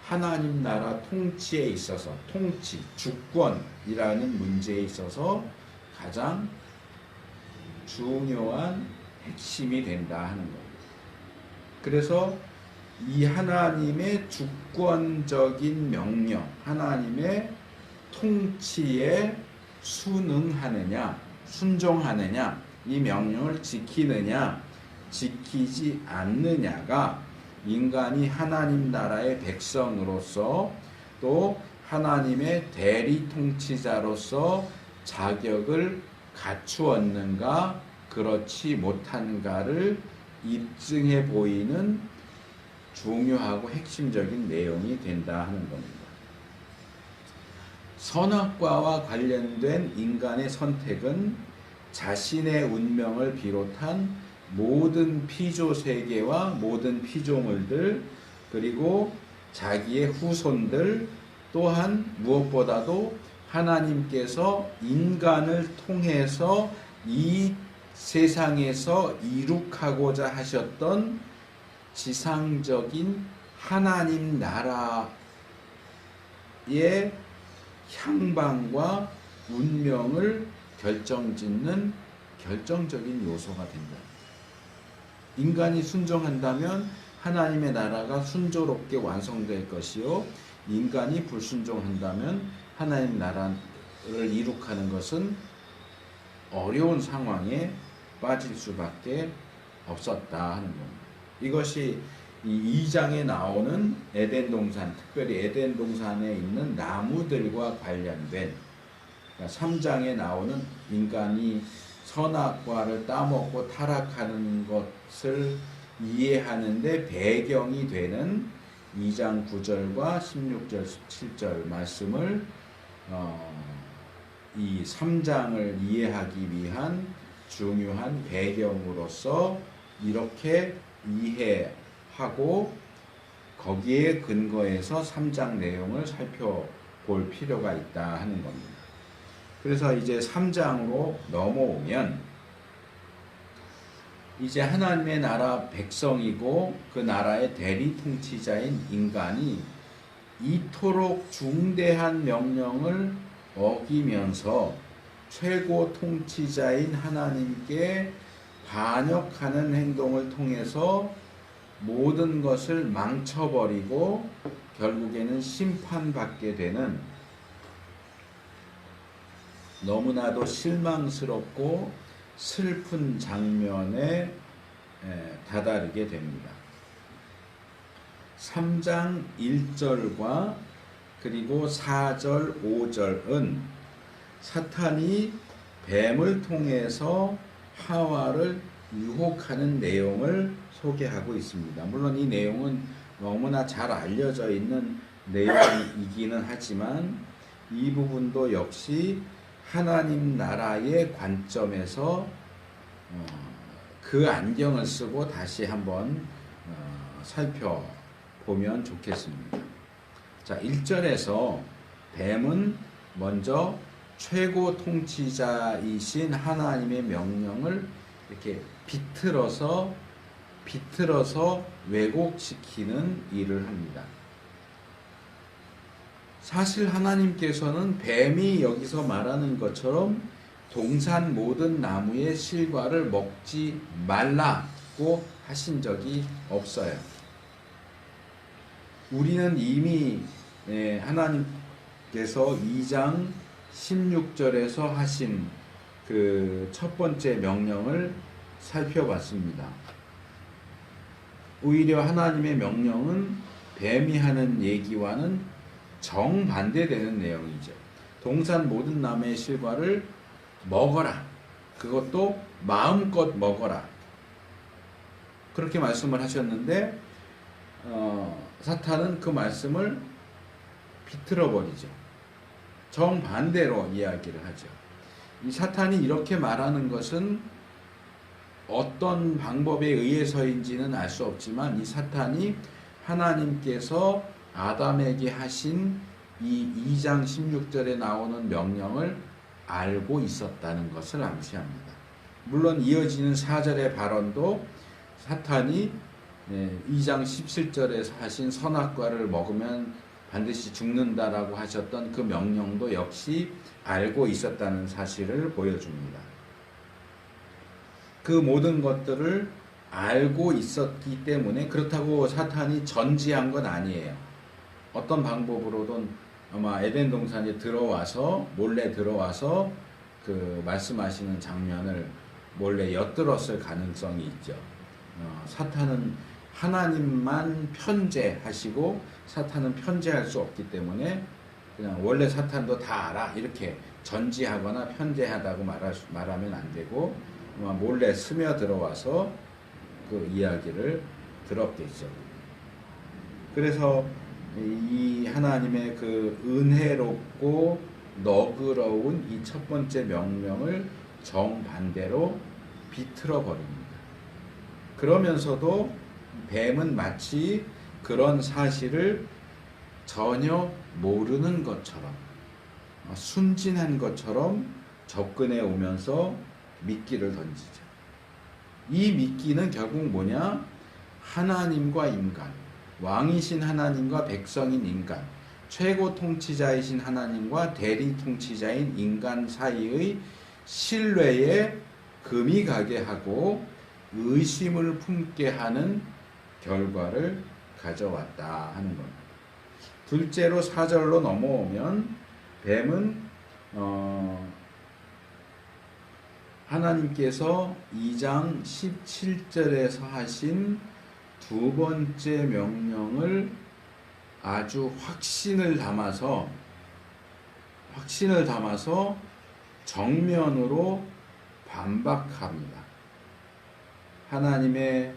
하나님 나라 통치에 있어서, 통치, 주권이라는 문제에 있어서 가장 중요한 핵심이 된다 하는 겁니다. 그래서 이 하나님의 주권적인 명령, 하나님의 통치에 순응하느냐, 순종하느냐, 이 명령을 지키느냐, 지키지 않느냐가 인간이 하나님 나라의 백성으로서 또 하나님의 대리 통치자로서 자격을 갖추었는가, 그렇지 못한가를 입증해 보이는 중요하고 핵심적인 내용이 된다 하는 겁니다. 선악과와 관련된 인간의 선택은 자신의 운명을 비롯한 모든 피조 세계와 모든 피조물들, 그리고 자기의 후손들, 또한 무엇보다도 하나님께서 인간을 통해서 이 세상에서 이룩하고자 하셨던 지상적인 하나님 나라의 향방과 운명을 결정짓는 결정적인 요소가 된다. 인간이 순종한다면 하나님의 나라가 순조롭게 완성될 것이요, 인간이 불순종한다면 하나님 나라를 이룩하는 것은 어려운 상황에 빠질 수밖에 없었다 하는 겁니다. 이것이 이 2장에 나오는 에덴 동산, 특별히 에덴 동산에 있는 나무들과 관련된, 그러니까 3장에 나오는 인간이 선악과를 따먹고 타락하는 것을 이해하는데 배경이 되는 2장 9절과 16절, 17절 말씀을 이 3장을 이해하기 위한 중요한 배경으로서 이렇게 이해하고 거기에 근거해서 3장 내용을 살펴볼 필요가 있다 하는 겁니다. 그래서 이제 3장으로 넘어오면 이제 하나님의 나라 백성이고 그 나라의 대리 통치자인 인간이 이토록 중대한 명령을 어기면서 최고 통치자인 하나님께 반역하는 행동을 통해서 모든 것을 망쳐버리고 결국에는 심판받게 되는 너무나도 실망스럽고 슬픈 장면에 다다르게 됩니다. 3장 1절과 그리고 4절, 5절은 사탄이 뱀을 통해서 하와를 유혹하는 내용을 소개하고 있습니다. 물론 이 내용은 너무나 잘 알려져 있는 내용이기는 하지만 이 부분도 역시 하나님 나라의 관점에서 그 안경을 쓰고 다시 한번 살펴보면 좋겠습니다. 자, 1절에서 뱀은 먼저 최고 통치자이신 하나님의 명령을 이렇게 비틀어서 왜곡시키는 일을 합니다. 사실 하나님께서는 뱀이 여기서 말하는 것처럼 동산 모든 나무의 실과를 먹지 말라고 하신 적이 없어요. 우리는 이미 하나님께서 2장 16절에서 하신 그 첫 번째 명령을 살펴봤습니다. 오히려 하나님의 명령은 뱀이 하는 얘기와는 정반대되는 내용이죠. 동산 모든 나무의 실과를 먹어라. 그것도 마음껏 먹어라. 그렇게 말씀을 하셨는데 사탄은 그 말씀을 비틀어버리죠. 정반대로 이야기를 하죠. 이 사탄이 이렇게 말하는 것은 어떤 방법에 의해서인지는 알 수 없지만 이 사탄이 하나님께서 아담에게 하신 이 2장 16절에 나오는 명령을 알고 있었다는 것을 암시합니다. 물론 이어지는 4절의 발언도 사탄이 2장 17절에서 하신 선악과를 먹으면 반드시 죽는다라고 하셨던 그 명령도 역시 알고 있었다는 사실을 보여줍니다. 그 모든 것들을 알고 있었기 때문에 그렇다고 사탄이 전지한 건 아니에요. 어떤 방법으로든 아마 에덴 동산에 몰래 들어와서 그 말씀하시는 장면을 몰래 엿들었을 가능성이 있죠. 사탄은 하나님만 편재하시고 사탄은 편재할 수 없기 때문에 그냥 원래 사탄도 다 알아 이렇게 전지하거나 편재하다고 말하면 안 되고 몰래 스며들어와서 그 이야기를 들었겠죠. 그래서 이 하나님의 그 은혜롭고 너그러운 이 첫 번째 명령을 정반대로 비틀어 버립니다. 그러면서도 뱀은 마치 그런 사실을 전혀 모르는 것처럼 순진한 것처럼 접근해 오면서 미끼를 던지죠. 이 미끼는 결국 뭐냐? 하나님과 인간, 왕이신 하나님과 백성인 인간, 최고 통치자이신 하나님과 대리 통치자인 인간 사이의 신뢰에 금이 가게 하고 의심을 품게 하는 결과를 가져왔다 하는 겁니다. 둘째로 4절로 넘어오면 뱀은 하나님께서 2장 17절에서 하신 두 번째 명령을 아주 확신을 담아서 정면으로 반박합니다. 하나님의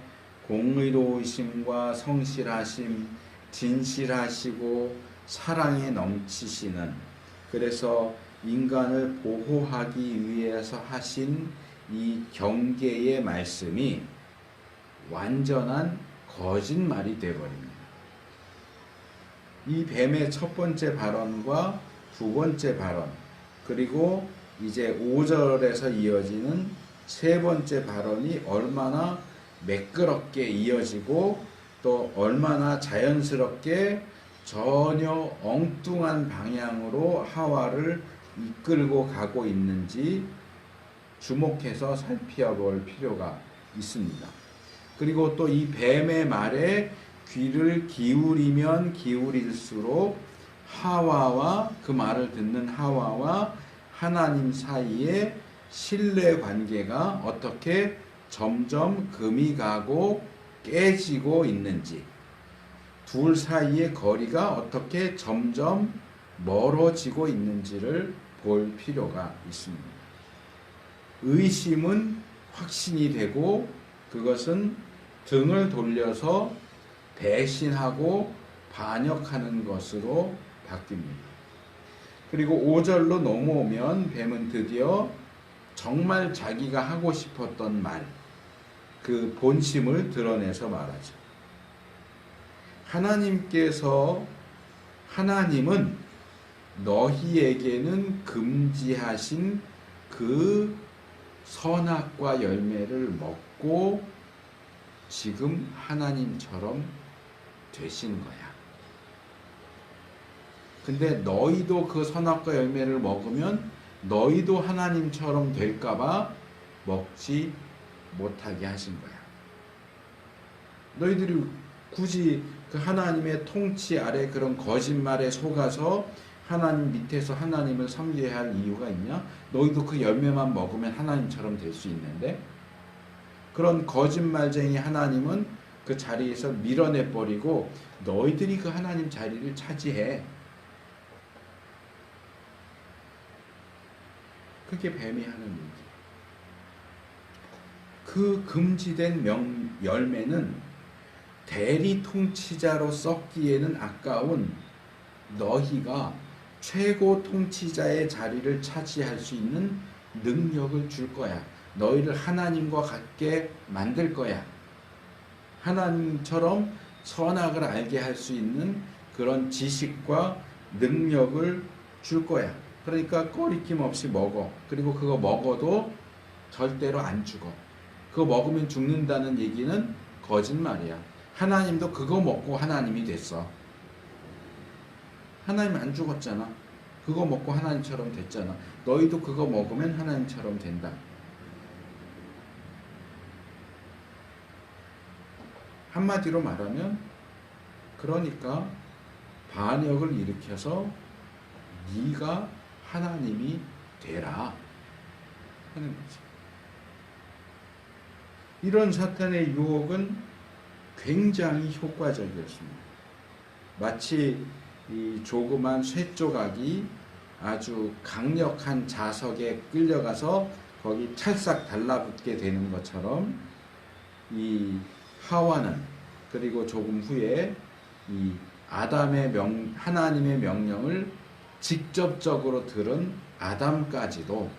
공의로우심과 성실하심, 진실하시고 사랑에 넘치시는, 그래서 인간을 보호하기 위해서 하신 이 경계의 말씀이 완전한 거짓말이 되어버립니다. 이 뱀의 첫 번째 발언과 두 번째 발언, 그리고 이제 5절에서 이어지는 세 번째 발언이 얼마나 매끄럽게 이어지고 또 얼마나 자연스럽게 전혀 엉뚱한 방향으로 하와를 이끌고 가고 있는지 주목해서 살펴볼 필요가 있습니다. 그리고 또 이 뱀의 말에 귀를 기울이면 기울일수록 하와와, 그 말을 듣는 하와와 하나님 사이의 신뢰 관계가 어떻게 점점 금이 가고 깨지고 있는지, 둘 사이의 거리가 어떻게 점점 멀어지고 있는지를 볼 필요가 있습니다. 의심은 확신이 되고 그것은 등을 돌려서 배신하고 반역하는 것으로 바뀝니다. 그리고 5절로 넘어오면 뱀은 드디어 정말 자기가 하고 싶었던 말, 그 본심을 드러내서 말하죠. 하나님은 너희에게는 금지하신 그 선악과 열매를 먹고 지금 하나님처럼 되신 거야. 근데 너희도 그 선악과 열매를 먹으면 너희도 하나님처럼 될까봐 먹지 못하게 하신 거야. 너희들이 굳이 그 하나님의 통치 아래 그런 거짓말에 속아서 하나님 밑에서 하나님을 섬겨야 할 이유가 있냐? 너희도 그 열매만 먹으면 하나님처럼 될 수 있는데, 그런 거짓말쟁이 하나님은 그 자리에서 밀어내버리고 너희들이 그 하나님 자리를 차지해. 그게 뱀이 하는 얘기. 그 금지된 열매는 대리 통치자로 썩기에는 아까운 너희가 최고 통치자의 자리를 차지할 수 있는 능력을 줄 거야. 너희를 하나님과 같게 만들 거야. 하나님처럼 선악을 알게 할 수 있는 그런 지식과 능력을 줄 거야. 그러니까 꺼리낌 없이 먹어. 그리고 그거 먹어도 절대로 안 죽어. 그거 먹으면 죽는다는 얘기는 거짓말이야. 하나님도 그거 먹고 하나님이 됐어. 하나님 안 죽었잖아. 그거 먹고 하나님처럼 됐잖아. 너희도 그거 먹으면 하나님처럼 된다. 한마디로 말하면, 그러니까 반역을 일으켜서 네가 하나님이 되라 하는 거지. 이런 사탄의 유혹은 굉장히 효과적이었습니다. 마치 이 조그만 쇠조각이 아주 강력한 자석에 끌려가서 거기 찰싹 달라붙게 되는 것처럼, 이 하와는, 그리고 조금 후에 이 하나님의 명령을 직접적으로 들은 아담까지도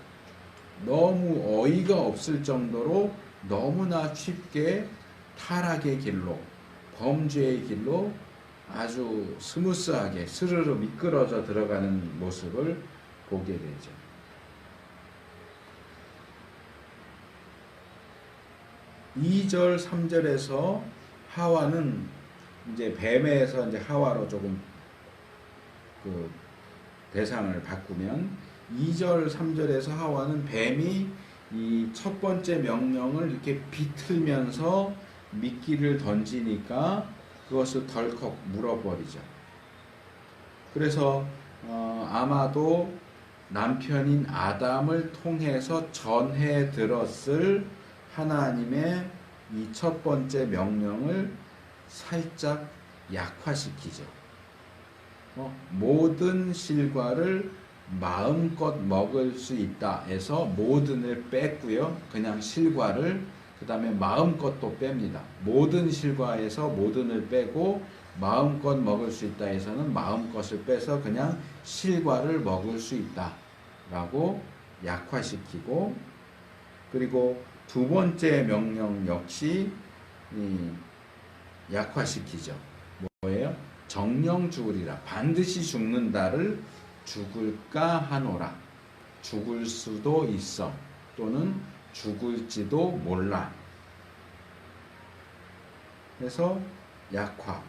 너무 어이가 없을 정도로 너무나 쉽게 타락의 길로, 범죄의 길로 아주 스무스하게 스르르 미끄러져 들어가는 모습을 보게 되죠. 2절, 3절에서 하와는 이제 뱀에서 이제 하와로 조금 그 대상을 바꾸면 2절, 3절에서 하와는 뱀이 이 첫 번째 명령을 이렇게 비틀면서 미끼를 던지니까 그것을 덜컥 물어버리죠. 그래서 아마도 남편인 아담을 통해서 전해 들었을 하나님의 이 첫 번째 명령을 살짝 약화시키죠. 모든 실과를 마음껏 먹을 수 있다 해서 모든을 뺐고요. 그냥 실과를 그 다음에 마음껏도 뺍니다. 모든 실과에서 모든을 빼고 마음껏 먹을 수 있다 해서는 마음껏을 빼서 그냥 실과를 먹을 수 있다 라고 약화시키고, 그리고 두 번째 명령 역시 약화시키죠. 뭐예요? 정령 죽으리라. 반드시 죽는다를 죽을까 하노라. 죽을 수도 있어. 또는 죽을지도 몰라. 그래서 약화.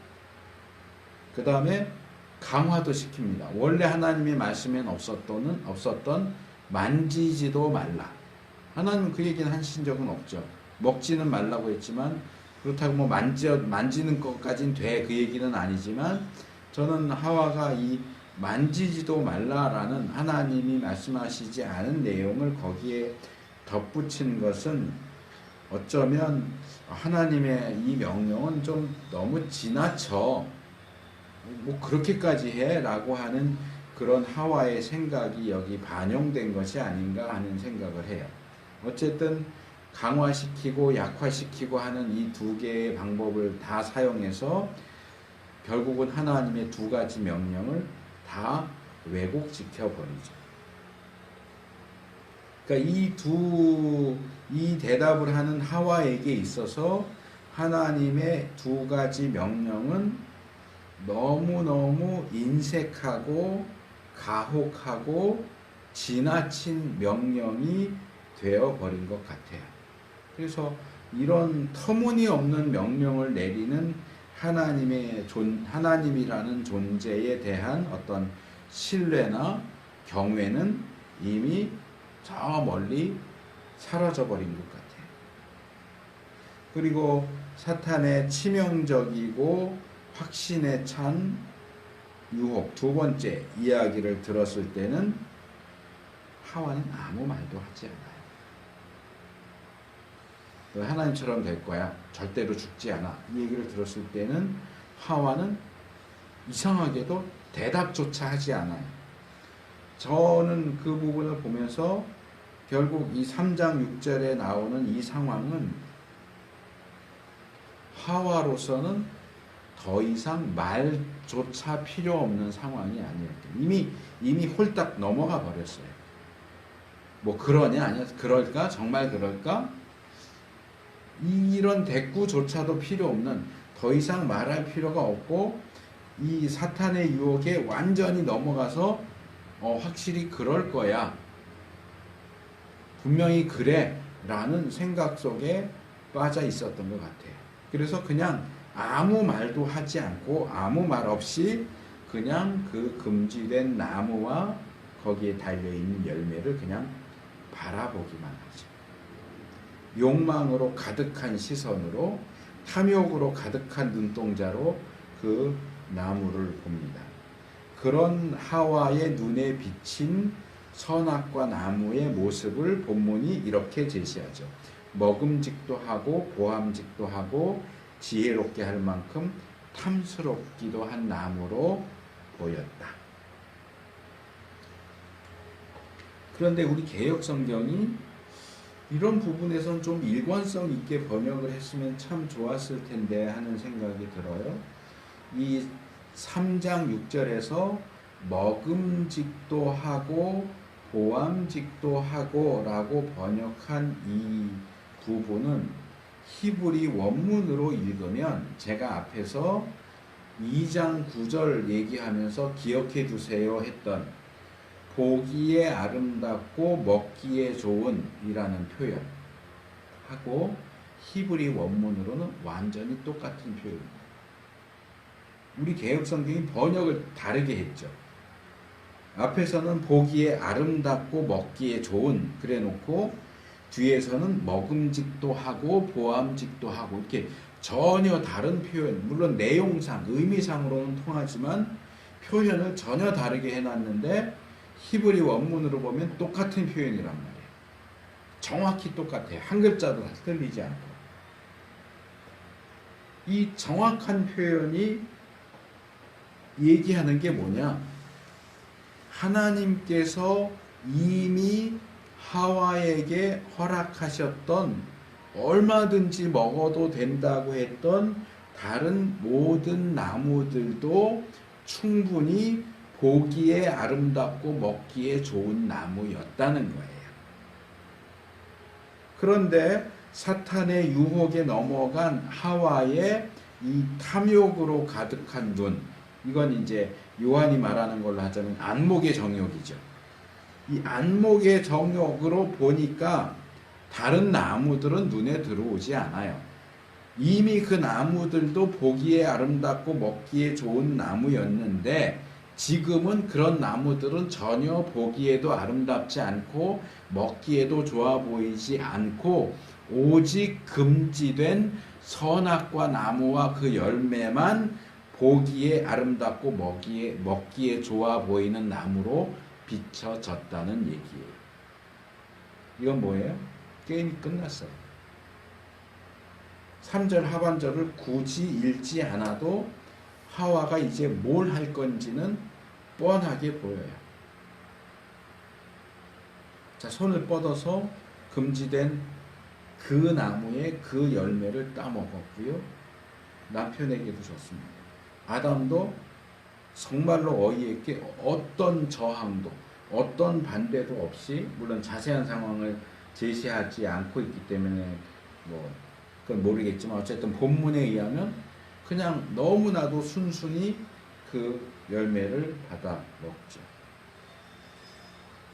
그 다음에 강화도 시킵니다. 원래 하나님의 말씀엔 없었던 만지지도 말라. 하나님은 그 얘기는 하신 적은 없죠. 먹지는 말라고 했지만 그렇다고 뭐 만지는 것까진 돼, 그 얘기는 아니지만, 저는 하와가 이 만지지도 말라라는 하나님이 말씀하시지 않은 내용을 거기에 덧붙인 것은 어쩌면 하나님의 이 명령은 좀 너무 지나쳐, 뭐 그렇게까지 해? 라고 하는 그런 하와의 생각이 여기 반영된 것이 아닌가 하는 생각을 해요. 어쨌든 강화시키고 약화시키고 하는 이 두 개의 방법을 다 사용해서 결국은 하나님의 두 가지 명령을 다 왜곡시켜버리죠. 그러니까 이 대답을 하는 하와에게 있어서 하나님의 두 가지 명령은 너무너무 인색하고 가혹하고 지나친 명령이 되어버린 것 같아요. 그래서 이런 터무니없는 명령을 내리는 하나님이라는 존재에 대한 어떤 신뢰나 경외는 이미 저 멀리 사라져 버린 것 같아요. 그리고 사탄의 치명적이고 확신에 찬 유혹, 두 번째 이야기를 들었을 때는 하와는 아무 말도 하지 않아요. 너 하나님처럼 될 거야. 절대로 죽지 않아. 이 얘기를 들었을 때는 하와는 이상하게도 대답조차 하지 않아요. 저는 그 부분을 보면서 결국 이 3장 6절에 나오는 이 상황은 하와로서는 더 이상 말조차 필요 없는 상황이 아니었대요. 이미 홀딱 넘어가 버렸어요. 뭐 그러냐 아니야? 그럴까? 정말 그럴까? 이런 대꾸조차도 필요 없는, 더 이상 말할 필요가 없고 이 사탄의 유혹에 완전히 넘어가서 확실히 그럴 거야, 분명히 그래 라는 생각 속에 빠져 있었던 것 같아요. 그래서 그냥 아무 말도 하지 않고 아무 말 없이 그냥 그 금지된 나무와 거기에 달려있는 열매를 그냥 바라보기만 하죠. 욕망으로 가득한 시선으로, 탐욕으로 가득한 눈동자로 그 나무를 봅니다. 그런 하와의 눈에 비친 선악과 나무의 모습을 본문이 이렇게 제시하죠. 먹음직도 하고 보암직도 하고 지혜롭게 할 만큼 탐스럽기도 한 나무로 보였다. 그런데 우리 개역성경이 이런 부분에선 좀 일관성 있게 번역을 했으면 참 좋았을 텐데 하는 생각이 들어요. 이 3장 6절에서 먹음직도 하고 보암직도 하고 라고 번역한 이 부분은 히브리 원문으로 읽으면, 제가 앞에서 2장 9절 얘기하면서 기억해 두세요 했던 보기에 아름답고 먹기에 좋은 이라는 표현 하고 히브리 원문으로는 완전히 똑같은 표현입니다. 우리 개역성경이 번역을 다르게 했죠. 앞에서는 보기에 아름답고 먹기에 좋은 그래 놓고 뒤에서는 먹음직도 하고 보암직도 하고 이렇게 전혀 다른 표현, 물론 내용상 의미상으로는 통하지만 표현을 전혀 다르게 해놨는데 히브리 원문으로 보면 똑같은 표현이란 말이에요. 정확히 똑같아요. 한 글자도 다 틀리지 않고. 이 정확한 표현이 얘기하는 게 뭐냐? 하나님께서 이미 하와에게 허락하셨던 얼마든지 먹어도 된다고 했던 다른 모든 나무들도 충분히 보기에 아름답고 먹기에 좋은 나무였다는 거예요. 그런데 사탄의 유혹에 넘어간 하와의 이 탐욕으로 가득한 눈, 이건 이제 요한이 말하는 걸로 하자면 안목의 정욕이죠. 이 안목의 정욕으로 보니까 다른 나무들은 눈에 들어오지 않아요. 이미 그 나무들도 보기에 아름답고 먹기에 좋은 나무였는데 지금은 그런 나무들은 전혀 보기에도 아름답지 않고 먹기에도 좋아 보이지 않고 오직 금지된 선악과 나무와 그 열매만 보기에 아름답고 먹기에 좋아 보이는 나무로 비춰졌다는 얘기예요. 이건 뭐예요? 게임이 끝났어요. 3절 하반절을 굳이 읽지 않아도 하와가 이제 뭘 할 건지는 뻔하게 보여요. 자, 손을 뻗어서 금지된 그 나무의 그 열매를 따먹었고요. 남편에게도 줬습니다. 아담도 정말로 어이에게 어떤 저항도 어떤 반대도 없이, 물론 자세한 상황을 제시하지 않고 있기 때문에 그건 모르겠지만 어쨌든 본문에 의하면 그냥 너무나도 순순히 그 열매를 받아 먹죠.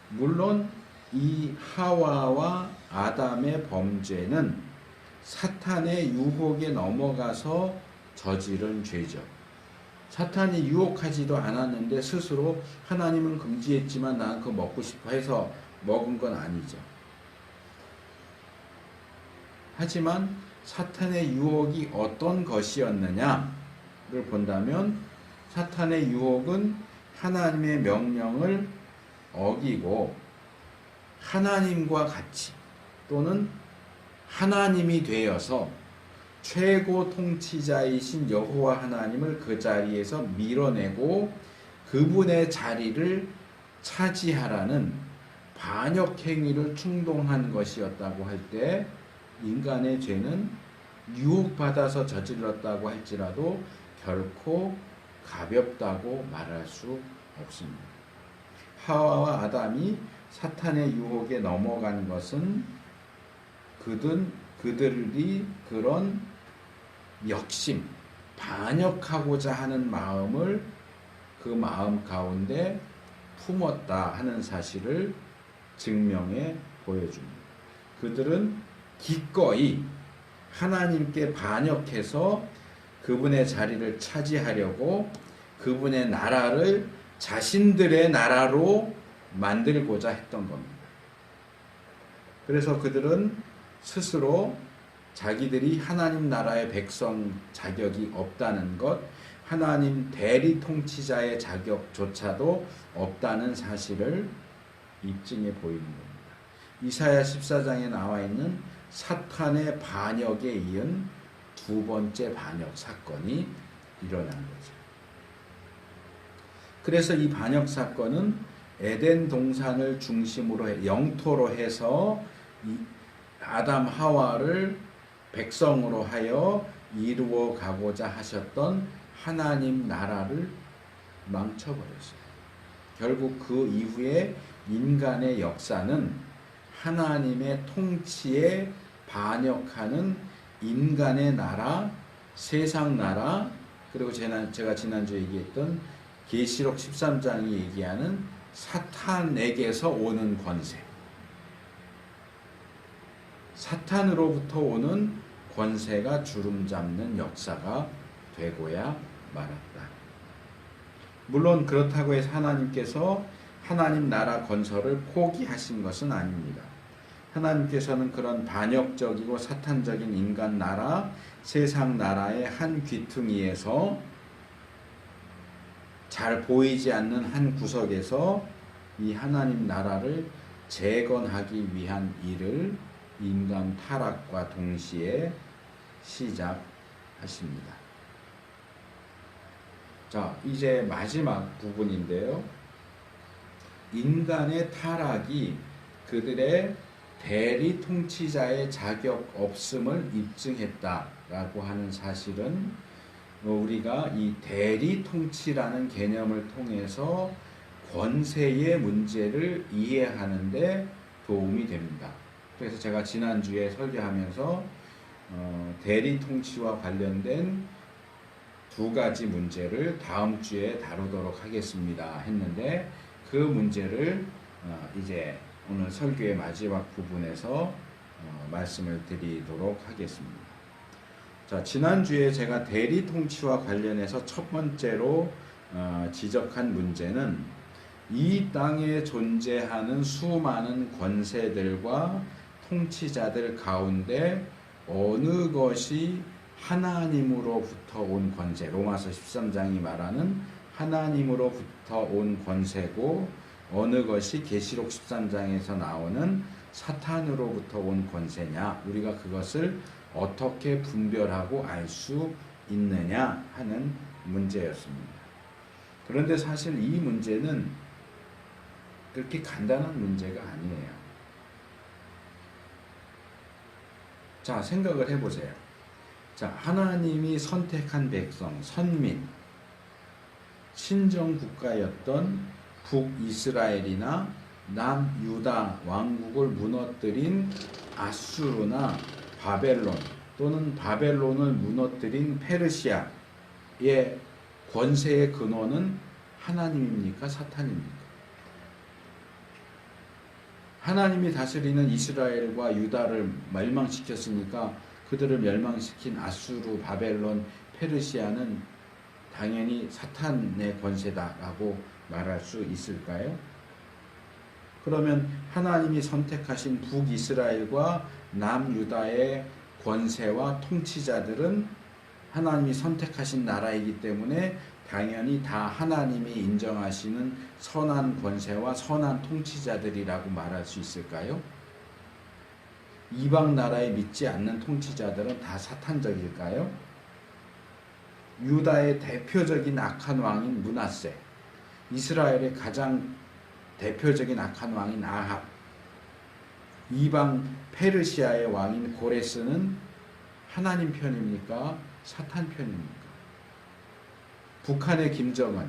물론 이 하와와 아담의 범죄는 사탄의 유혹에 넘어가서 저지른 죄죠. 사탄이 유혹하지도 않았는데 스스로 하나님은 금지했지만 나는 그거 먹고 싶어 해서 먹은 건 아니죠. 하지만 사탄의 유혹이 어떤 것이었느냐를 본다면 사탄의 유혹은 하나님의 명령을 어기고 하나님과 같이 또는 하나님이 되어서 최고 통치자이신 여호와 하나님을 그 자리에서 밀어내고 그분의 자리를 차지하라는 반역행위를 충동한 것이었다고 할 때 인간의 죄는 유혹받아서 저질렀다고 할지라도 결코 가볍다고 말할 수 없습니다. 하와와 아담이 사탄의 유혹에 넘어간 것은 그들이 그런 역심, 반역하고자 하는 마음을 그 마음 가운데 품었다 하는 사실을 증명해 보여줍니다. 그들은 기꺼이 하나님께 반역해서 그분의 자리를 차지하려고 그분의 나라를 자신들의 나라로 만들고자 했던 겁니다. 그래서 그들은 스스로 자기들이 하나님 나라의 백성 자격이 없다는 것, 하나님 대리 통치자의 자격조차도 없다는 사실을 입증해 보이는 겁니다. 이사야 14장에 나와 있는 사탄의 반역에 이은 두 번째 반역 사건이 일어난 거죠. 그래서 이 반역 사건은 에덴 동산을 중심으로 영토로 해서 아담 하와를 백성으로 하여 이루어 가고자 하셨던 하나님 나라를 망쳐버렸어요. 결국 그 이후에 인간의 역사는 하나님의 통치에 반역하는 인간의 나라, 세상 나라, 그리고 제가 지난주에 얘기했던 계시록 13장이 얘기하는 사탄에게서 오는 권세, 사탄으로부터 오는 권세가 주름 잡는 역사가 되고야 말았다. 물론 그렇다고 해서 하나님께서 하나님 나라 건설을 포기하신 것은 아닙니다. 하나님께서는 그런 반역적이고 사탄적인 인간 나라, 세상 나라의 한 귀퉁이에서 잘 보이지 않는 한 구석에서 이 하나님 나라를 재건하기 위한 일을 인간 타락과 동시에 시작하십니다. 자, 이제 마지막 부분인데요. 인간의 타락이 그들의 대리 통치자의 자격 없음을 입증했다라고 하는 사실은 우리가 이 대리 통치라는 개념을 통해서 권세의 문제를 이해하는데 도움이 됩니다. 그래서 제가 지난주에 설교하면서 대리 통치와 관련된 두 가지 문제를 다음 주에 다루도록 하겠습니다 했는데, 그 문제를 이제 오늘 설교의 마지막 부분에서 말씀을 드리도록 하겠습니다. 자, 지난주에 제가 대리 통치와 관련해서 첫 번째로 지적한 문제는 이 땅에 존재하는 수많은 권세들과 통치자들 가운데 어느 것이 하나님으로부터 온 권세, 로마서 13장이 말하는 하나님으로부터 온 권세고, 어느 것이 계시록 13장에서 나오는 사탄으로부터 온 권세냐, 우리가 그것을 어떻게 분별하고 알 수 있느냐 하는 문제였습니다. 그런데 사실 이 문제는 그렇게 간단한 문제가 아니에요. 자, 생각을 해보세요. 자, 하나님이 선택한 백성, 선민, 친정 국가였던 북이스라엘이나 남유다 왕국을 무너뜨린 아수르나 바벨론, 또는 바벨론을 무너뜨린 페르시아의 권세의 근원은 하나님입니까? 사탄입니까? 하나님이 다스리는 이스라엘과 유다를 멸망시켰으니까 그들을 멸망시킨 아수르, 바벨론, 페르시아는 당연히 사탄의 권세다라고 말할 수 있을까요? 그러면 하나님이 선택하신 북이스라엘과 남유다의 권세와 통치자들은 하나님이 선택하신 나라이기 때문에 당연히 다 하나님이 인정하시는 선한 권세와 선한 통치자들이라고 말할 수 있을까요? 이방 나라에 믿지 않는 통치자들은 다 사탄적일까요? 유다의 대표적인 악한 왕인 므낫세, 이스라엘의 가장 대표적인 악한 왕인 아합, 이방 페르시아의 왕인 고레스는 하나님 편입니까? 사탄 편입니까? 북한의 김정은,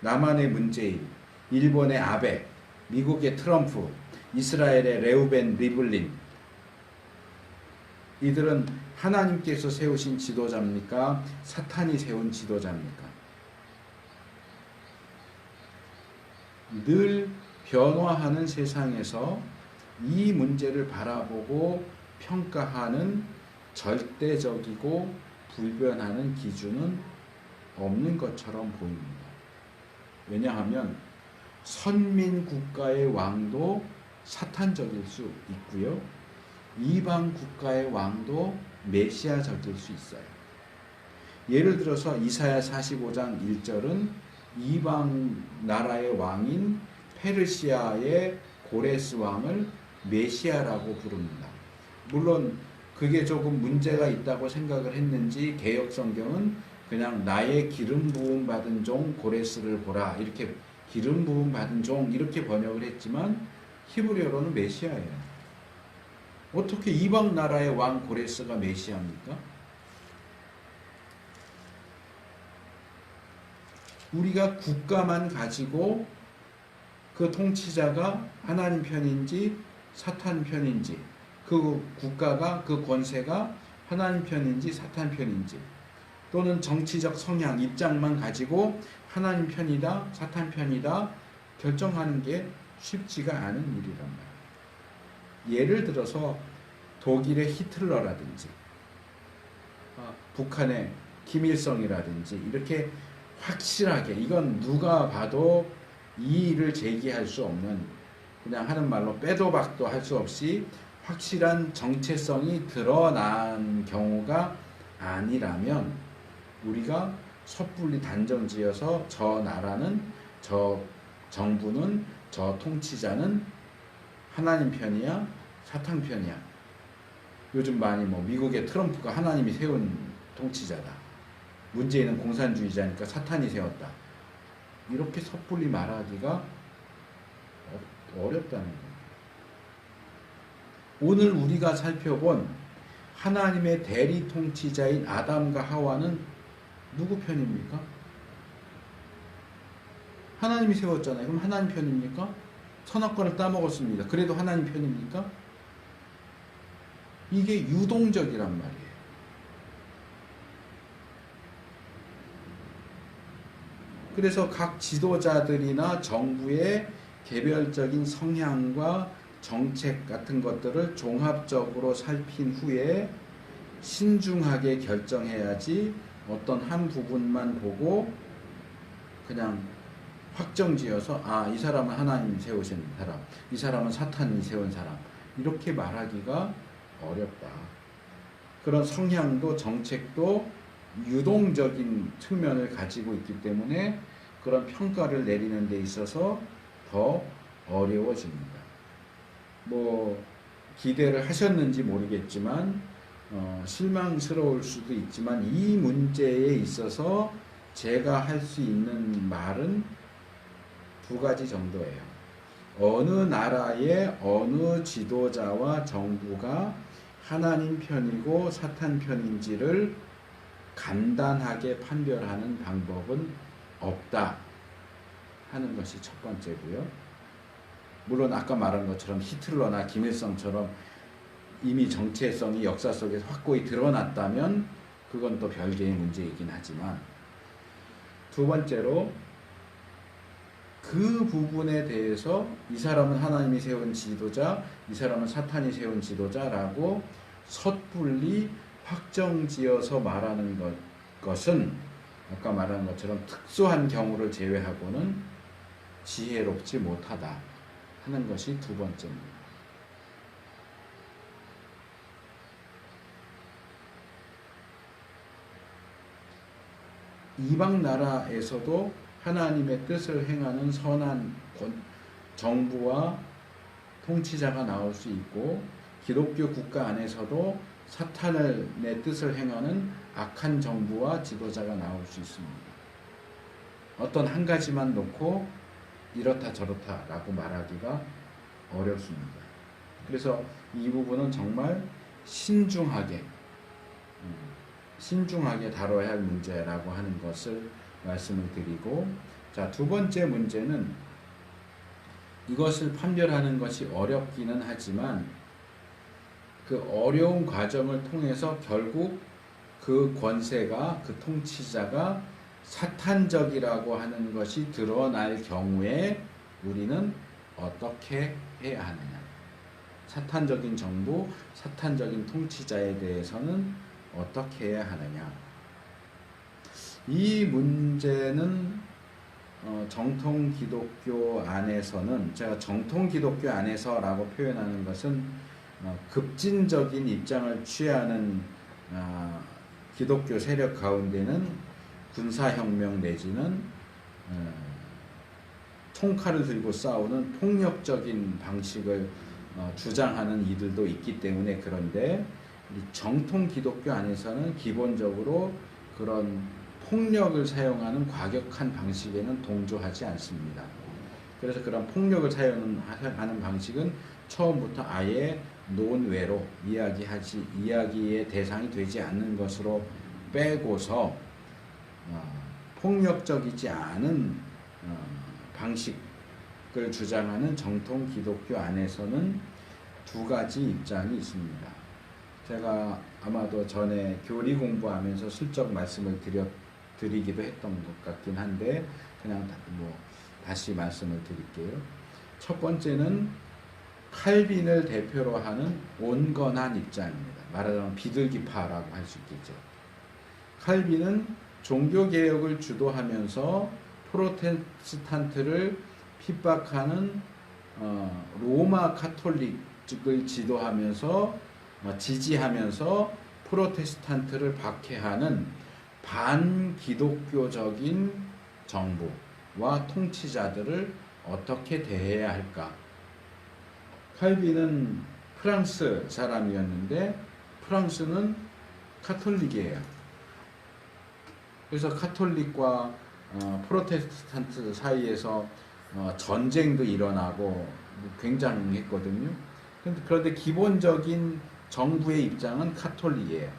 남한의 문재인, 일본의 아베, 미국의 트럼프, 이스라엘의 레우벤 리블린, 이들은 하나님께서 세우신 지도자입니까? 사탄이 세운 지도자입니까? 늘 변화하는 세상에서 이 문제를 바라보고 평가하는 절대적이고 불변하는 기준은 없는 것처럼 보입니다. 왜냐하면 선민 국가의 왕도 사탄적일 수 있고요, 이방 국가의 왕도 메시아적일 수 있어요. 예를 들어서 이사야 45장 1절은 이방 나라의 왕인 페르시아의 고레스 왕을 메시아라고 부릅니다. 물론 그게 조금 문제가 있다고 생각을 했는지 개역 성경은 그냥 나의 기름 부음 받은 종 고레스를 보라, 이렇게 기름 부음 받은 종 이렇게 번역을 했지만 히브리어로는 메시아예요. 어떻게 이방 나라의 왕 고레스가 메시아입니까? 우리가 국가만 가지고 그 통치자가 하나님 편인지 사탄 편인지, 그 국가가, 그 권세가 하나님 편인지 사탄 편인지, 또는 정치적 성향, 입장만 가지고 하나님 편이다, 사탄 편이다 결정하는 게 쉽지가 않은 일이란 말이에요. 예를 들어서 독일의 히틀러라든지 북한의 김일성이라든지 이렇게 확실하게 이건 누가 봐도 이의를 제기할 수 없는 그냥 하는 말로 빼도 박도 할 수 없이 확실한 정체성이 드러난 경우가 아니라면 우리가 섣불리 단정지어서 저 나라는 저 정부는 저 통치자는 하나님 편이야 사탄 편이야 요즘 많이 뭐 미국의 트럼프가 하나님이 세운 통치자다 문재인은 공산주의자니까 사탄이 세웠다 이렇게 섣불리 말하기가 어렵다는 거예요. 오늘 우리가 살펴본 하나님의 대리 통치자인 아담과 하와는 누구 편입니까? 하나님이 세웠잖아요. 그럼 하나님 편입니까? 선악과를 따먹었습니다. 그래도 하나님 편입니까? 이게 유동적이란 말이에요. 그래서 각 지도자들이나 정부의 개별적인 성향과 정책 같은 것들을 종합적으로 살핀 후에 신중하게 결정해야지 어떤 한 부분만 보고 그냥 확정지어서 이 사람은 하나님 세우신 사람, 이 사람은 사탄이 세운 사람 이렇게 말하기가 어렵다. 그런 성향도 정책도 유동적인 측면을 가지고 있기 때문에 그런 평가를 내리는 데 있어서 더 어려워집니다. 뭐 기대를 하셨는지 모르겠지만 실망스러울 수도 있지만 이 문제에 있어서 제가 할 수 있는 말은 두 가지 정도예요. 어느 나라의 어느 지도자와 정부가 하나님 편이고 사탄 편인지를 간단하게 판별하는 방법은 없다 하는 것이 첫 번째고요. 물론 아까 말한 것처럼 히틀러나 김일성처럼 이미 정체성이 역사 속에서 확고히 드러났다면 그건 또 별개의 문제이긴 하지만 두 번째로 그 부분에 대해서 이 사람은 하나님이 세운 지도자, 이 사람은 사탄이 세운 지도자라고 섣불리 확정지어서 말하는 것은 아까 말한 것처럼 특수한 경우를 제외하고는 지혜롭지 못하다 하는 것이 두 번째입니다. 이방 나라에서도 하나님의 뜻을 행하는 선한 정부와 통치자가 나올 수 있고 기독교 국가 안에서도 사탄의 뜻을 행하는 악한 정부와 지도자가 나올 수 있습니다. 어떤 한 가지만 놓고 이렇다 저렇다 라고 말하기가 어렵습니다. 그래서 이 부분은 정말 신중하게 다뤄야 할 문제라고 하는 것을 말씀을 드리고, 자, 두 번째 문제는 이것을 판별하는 것이 어렵기는 하지만 그 어려운 과정을 통해서 결국 그 권세가, 그 통치자가 사탄적이라고 하는 것이 드러날 경우에 우리는 어떻게 해야 하느냐. 사탄적인 정부, 사탄적인 통치자에 대해서는 어떻게 해야 하느냐. 이 문제는 정통 기독교 안에서는, 제가 정통 기독교 안에서라고 표현하는 것은 급진적인 입장을 취하는 기독교 세력 가운데는 군사혁명 내지는 총칼을 들고 싸우는 폭력적인 방식을 주장하는 이들도 있기 때문에, 그런데 정통 기독교 안에서는 기본적으로 그런 폭력을 사용하는 과격한 방식에는 동조하지 않습니다. 그래서 그런 폭력을 사용하는 방식은 처음부터 아예 논외로 이야기의 대상이 되지 않는 것으로 빼고서 폭력적이지 않은 방식을 주장하는 정통 기독교 안에서는 두 가지 입장이 있습니다. 제가 아마도 전에 교리 공부하면서 슬쩍 말씀을 드리기도 했던 것 같긴 한데 그냥 다시 말씀을 드릴게요. 첫 번째는 칼빈을 대표로 하는 온건한 입장입니다. 말하자면 비둘기파라고 할 수 있겠죠. 칼빈은 종교개혁을 주도하면서 프로테스탄트를 핍박하는 로마 카톨릭을 지지하면서 프로테스탄트를 박해하는 반기독교적인 정부와 통치자들을 어떻게 대해야 할까? 칼빈은 프랑스 사람이었는데 프랑스는 카톨릭이에요. 그래서 카톨릭과 프로테스탄트 사이에서 전쟁도 일어나고 굉장했거든요. 그런데 기본적인 정부의 입장은 카톨릭이에요.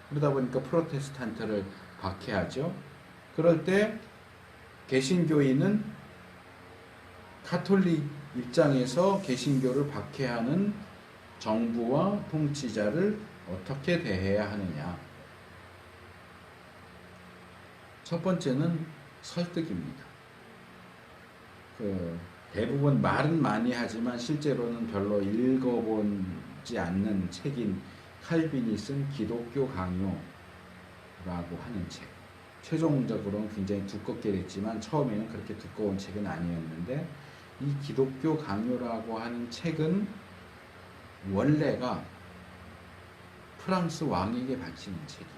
그러다 보니까 프로테스탄트를 박해하죠. 그럴 때 개신교인은 카톨릭 입장에서 개신교를 박해하는 정부와 통치자를 어떻게 대해야 하느냐. 첫 번째는 설득입니다. 대부분 말은 많이 하지만 실제로는 별로 읽어보지 않는 책인 칼빈이 쓴 기독교 강요라고 하는 책. 최종적으로는 굉장히 두껍게 됐지만 처음에는 그렇게 두꺼운 책은 아니었는데, 이 기독교 강요라고 하는 책은 원래가 프랑스 왕에게 바치는 책이에요.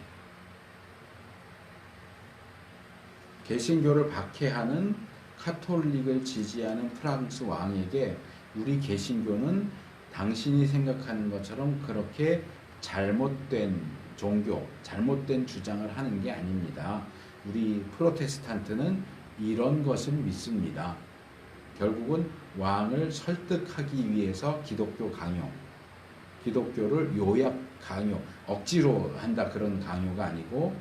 개신교를 박해하는 카톨릭을 지지하는 프랑스 왕에게 우리 개신교는 당신이 생각하는 것처럼 그렇게 잘못된 종교, 잘못된 주장을 하는 게 아닙니다. 우리 프로테스탄트는 이런 것을 믿습니다. 결국은 왕을 설득하기 위해서 기독교 강요, 기독교를 요약 강요, 억지로 한다 그런 강요가 아니고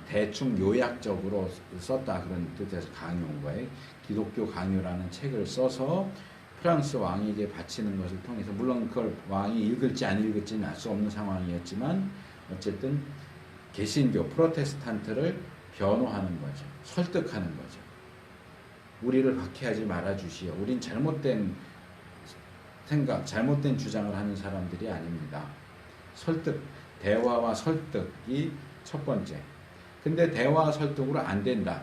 대충 요약적으로 썼다 그런 뜻에서 강요인 거예요. 기독교 강요라는 책을 써서 프랑스 왕에게 바치는 것을 통해서, 물론 그걸 왕이 읽을지 안 읽을지는 알 수 없는 상황이었지만 어쨌든 개신교, 프로테스탄트를 변호하는 거죠. 설득하는 거죠. 우리를 박해하지 말아주시오. 우린 잘못된 생각, 잘못된 주장을 하는 사람들이 아닙니다. 설득, 대화와 설득이 첫 번째. 근데 대화와 설득으로 안 된다.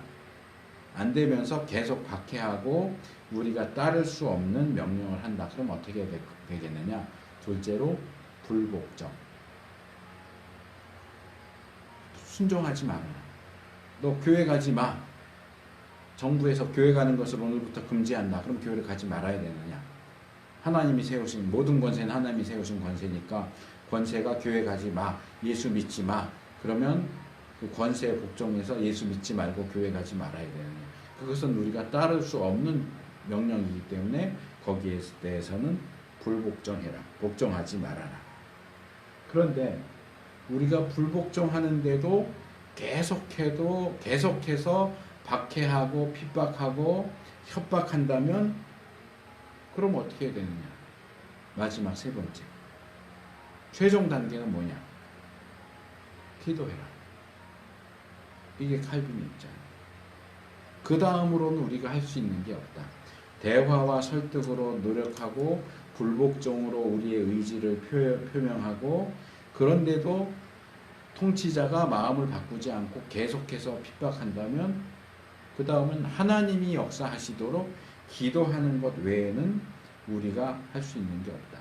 안 되면서 계속 박해하고 우리가 따를 수 없는 명령을 한다. 그럼 어떻게 되겠느냐? 둘째로 불복종. 순종하지 마라. 너 교회 가지 마. 정부에서 교회 가는 것을 오늘부터 금지한다. 그럼 교회를 가지 말아야 되느냐? 하나님이 세우신, 모든 권세는 하나님이 세우신 권세니까 권세가 교회 가지 마. 예수 믿지 마. 그러면 그 권세에 복종해서 예수 믿지 말고 교회 가지 말아야 되느냐? 그것은 우리가 따를 수 없는 명령이기 때문에 거기에 대해서는 불복종해라. 복종하지 말아라. 그런데 우리가 불복종하는데도 계속해서 박해하고 핍박하고 협박한다면 그럼 어떻게 해야 되느냐? 마지막 세 번째. 최종 단계는 뭐냐? 기도해라. 이게 칼빈의 입장이에요. 그 다음으로는 우리가 할 수 있는 게 없다. 대화와 설득으로 노력하고 불복종으로 우리의 의지를 표명하고, 그런데도 통치자가 마음을 바꾸지 않고 계속해서 핍박한다면 그 다음은 하나님이 역사하시도록 기도하는 것 외에는 우리가 할 수 있는 게 없다.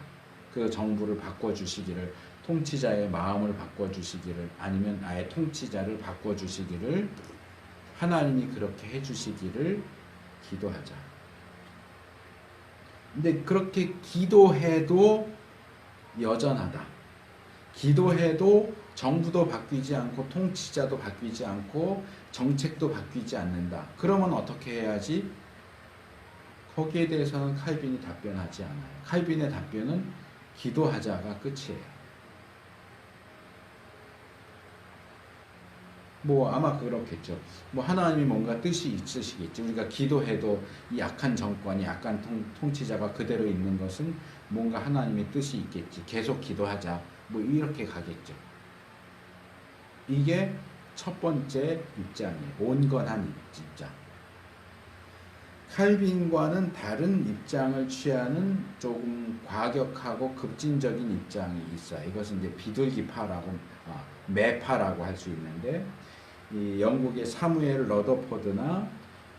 그 정부를 바꿔주시기를, 통치자의 마음을 바꿔주시기를, 아니면 아예 통치자를 바꿔주시기를, 하나님이 그렇게 해주시기를 기도하자. 근데 그렇게 기도해도 여전하다. 기도해도 정부도 바뀌지 않고 통치자도 바뀌지 않고 정책도 바뀌지 않는다. 그러면 어떻게 해야지? 거기에 대해서는 칼빈이 답변하지 않아요. 칼빈의 답변은 기도하자가 끝이에요. 아마 그렇겠죠. 하나님이 뭔가 뜻이 있으시겠죠. 우리가 기도해도 이 약한 정권이, 약한 통치자가 그대로 있는 것은 뭔가 하나님의 뜻이 있겠지. 계속 기도하자. 이렇게 가겠죠. 이게 첫 번째 입장이에요. 온건한 입장. 칼빈과는 다른 입장을 취하는 조금 과격하고 급진적인 입장이 있어요. 이것은 이제 비둘기파라고, 매파라고 할 수 있는데, 이 영국의 사무엘 러더포드나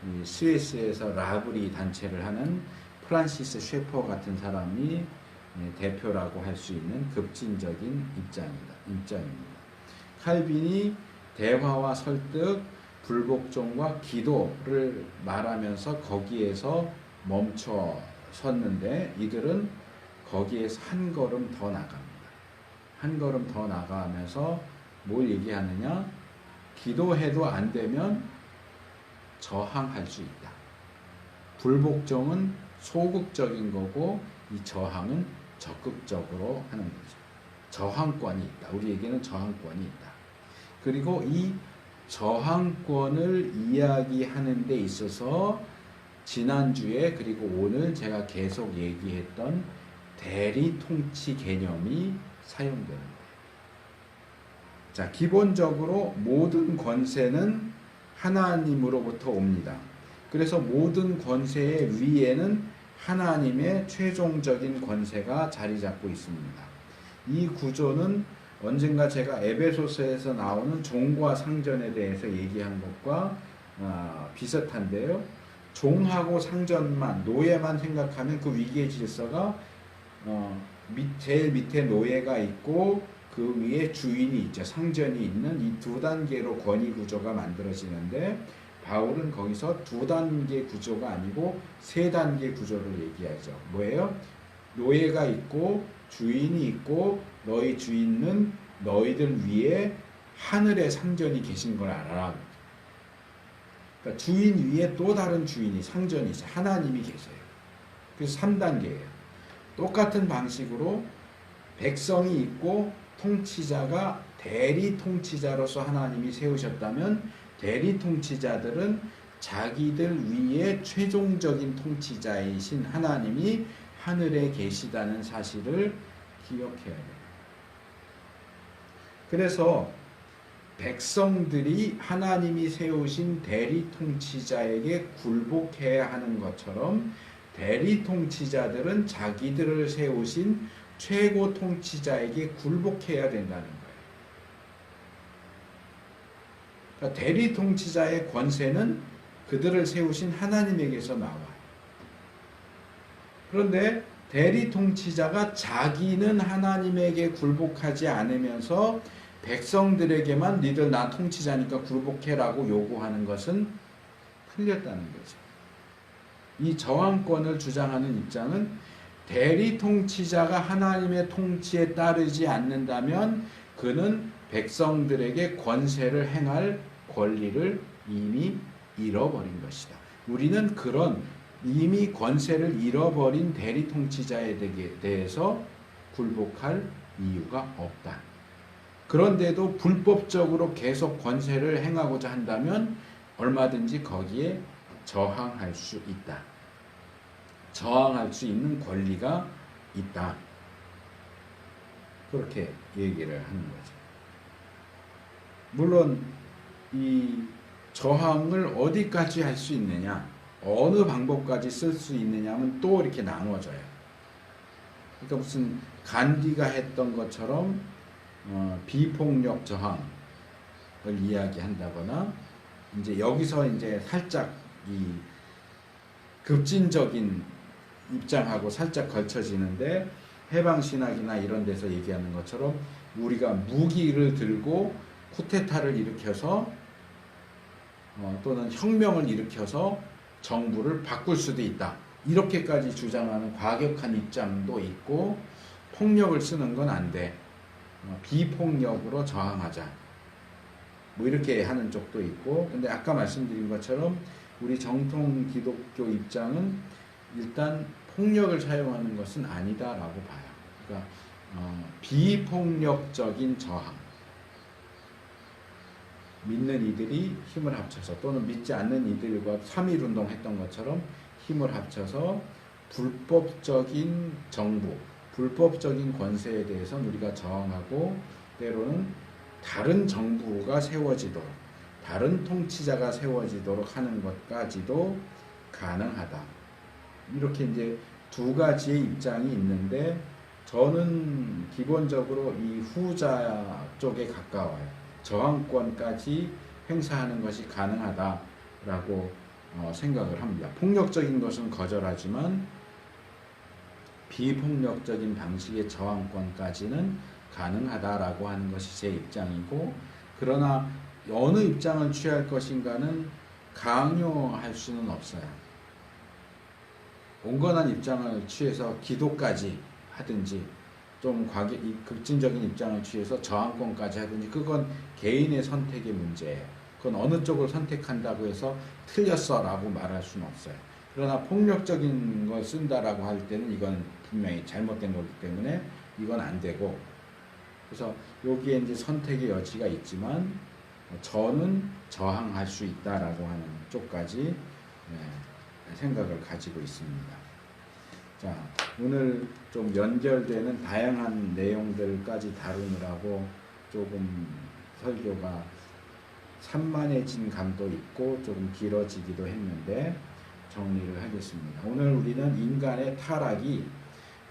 이 스위스에서 라브리 단체를 하는 프란시스 셰퍼 같은 사람이 대표라고 할 수 있는 급진적인 입장입니다. 칼빈이 대화와 설득, 불복종과 기도를 말하면서 거기에서 멈춰 섰는데 이들은 거기에서 한 걸음 더 나갑니다. 한 걸음 더 나가면서 뭘 얘기하느냐? 기도해도 안 되면 저항할 수 있다. 불복종은 소극적인 거고 이 저항은 적극적으로 하는 거죠. 저항권이 있다. 우리에게는 저항권이 있다. 그리고 이 저항권을 이야기하는 데 있어서 지난주에 그리고 오늘 제가 계속 얘기했던 대리 통치 개념이 사용되는 거예요. 자, 기본적으로 모든 권세는 하나님으로부터 옵니다. 그래서 모든 권세의 위에는 하나님의 최종적인 권세가 자리 잡고 있습니다. 이 구조는 언젠가 제가 에베소서에서 나오는 종과 상전에 대해서 얘기한 것과 비슷한데요. 종하고 상전만, 노예만 생각하면 그 위계의 질서가 제일 밑에 노예가 있고 그 위에 주인이 있죠. 상전이 있는 이 두 단계로 권위 구조가 만들어지는데 바울은 거기서 두 단계 구조가 아니고 세 단계 구조를 얘기하죠. 뭐예요? 노예가 있고 주인이 있고 너희 주인은 너희들 위에 하늘의 상전이 계신 걸 알아라. 그러니까 주인 위에 또 다른 주인이 상전이 있어요. 하나님이 계세요. 그래서 3단계예요. 똑같은 방식으로 백성이 있고 통치자가 대리 통치자로서 하나님이 세우셨다면 대리 통치자들은 자기들 위에 최종적인 통치자이신 하나님이 하늘에 계시다는 사실을 기억해야 돼요. 그래서 백성들이 하나님이 세우신 대리 통치자에게 굴복해야 하는 것처럼 대리 통치자들은 자기들을 세우신 최고 통치자에게 굴복해야 된다는 거예요. 그러니까 대리 통치자의 권세는 그들을 세우신 하나님에게서 나와요. 그런데 대리 통치자가 자기는 하나님에게 굴복하지 않으면서 백성들에게만 니들 나 통치자니까 굴복해라고 요구하는 것은 틀렸다는 거죠. 이 저항권을 주장하는 입장은 대리 통치자가 하나님의 통치에 따르지 않는다면 그는 백성들에게 권세를 행할 권리를 이미 잃어버린 것이다. 우리는 그런 이미 권세를 잃어버린 대리 통치자에 대해서 굴복할 이유가 없다. 그런데도 불법적으로 계속 권세를 행하고자 한다면 얼마든지 거기에 저항할 수 있다. 저항할 수 있는 권리가 있다. 그렇게 얘기를 하는 거죠. 물론 이 저항을 어디까지 할 수 있느냐, 어느 방법까지 쓸 수 있느냐면 또 이렇게 나눠져요. 그러니까 무슨 간디가 했던 것처럼 비폭력 저항을 이야기한다거나 이제 여기서 이제 살짝 이 급진적인 입장하고 살짝 걸쳐지는데 해방신학이나 이런 데서 얘기하는 것처럼 우리가 무기를 들고 쿠데타를 일으켜서 또는 혁명을 일으켜서 정부를 바꿀 수도 있다. 이렇게까지 주장하는 과격한 입장도 있고 폭력을 쓰는 건 안 돼. 비폭력으로 저항하자. 뭐 이렇게 하는 쪽도 있고 근데 아까 말씀드린 것처럼 우리 정통 기독교 입장은 일단 폭력을 사용하는 것은 아니다라고 봐요. 그러니까 비폭력적인 저항. 믿는 이들이 힘을 합쳐서 또는 믿지 않는 이들과 3.1운동 했던 것처럼 힘을 합쳐서 불법적인 정부, 불법적인 권세에 대해서는 우리가 저항하고 때로는 다른 정부가 세워지도록 다른 통치자가 세워지도록 하는 것까지도 가능하다. 이렇게 이제 두 가지의 입장이 있는데 저는 기본적으로 이 후자 쪽에 가까워요. 저항권까지 행사하는 것이 가능하다라고 생각을 합니다. 폭력적인 것은 거절하지만 비폭력적인 방식의 저항권까지는 가능하다라고 하는 것이 제 입장이고, 그러나 어느 입장을 취할 것인가는 강요할 수는 없어요. 온건한 입장을 취해서 기도까지 하든지, 좀 급진적인 입장을 취해서 저항권까지 하든지, 그건 개인의 선택의 문제예요. 그건 어느 쪽을 선택한다고 해서 틀렸어 라고 말할 수는 없어요. 그러나 폭력적인 걸 쓴다라고 할 때는 이건 분명히 잘못된 거기 때문에 이건 안 되고, 그래서 여기에 이제 선택의 여지가 있지만 저는 저항할 수 있다라고 하는 쪽까지 생각을 가지고 있습니다. 자, 오늘 좀 연결되는 다양한 내용들까지 다루느라고 조금 설교가 산만해진 감도 있고 조금 길어지기도 했는데 정리를 하겠습니다. 오늘 우리는 인간의 타락이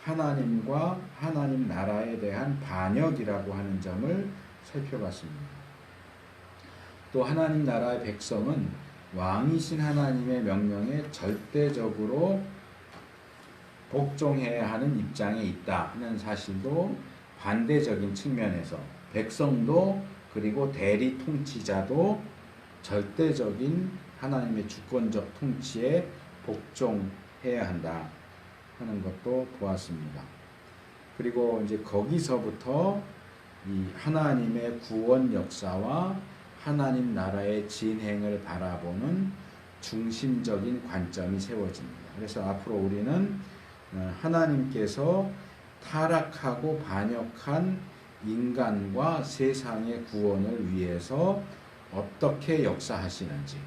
하나님과 하나님 나라에 대한 반역이라고 하는 점을 살펴봤습니다. 또 하나님 나라의 백성은 왕이신 하나님의 명령에 절대적으로 복종해야 하는 입장에 있다 하는 사실도 반대적인 측면에서 백성도 그리고 대리 통치자도 절대적인 하나님의 주권적 통치에 복종해야 한다 하는 것도 보았습니다. 그리고 이제 거기서부터 이 하나님의 구원 역사와 하나님 나라의 진행을 바라보는 중심적인 관점이 세워집니다. 그래서 앞으로 우리는 하나님께서 타락하고 반역한 인간과 세상의 구원을 위해서 어떻게 역사하시는지,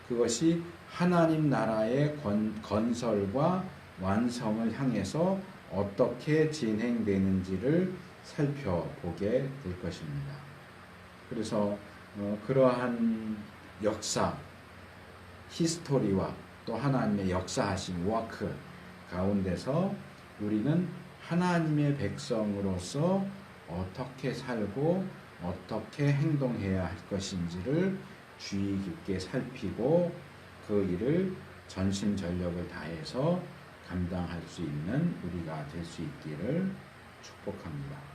그것이 하나님 나라의 건설과 완성을 향해서 어떻게 진행되는지를 살펴보게 될 것입니다. 그래서 그러한 역사, 히스토리와 또 하나님의 역사하신 워크 가운데서 우리는 하나님의 백성으로서 어떻게 살고 어떻게 행동해야 할 것인지를 주의 깊게 살피고 그 일을 전심전력을 다해서 감당할 수 있는 우리가 될 수 있기를 축복합니다.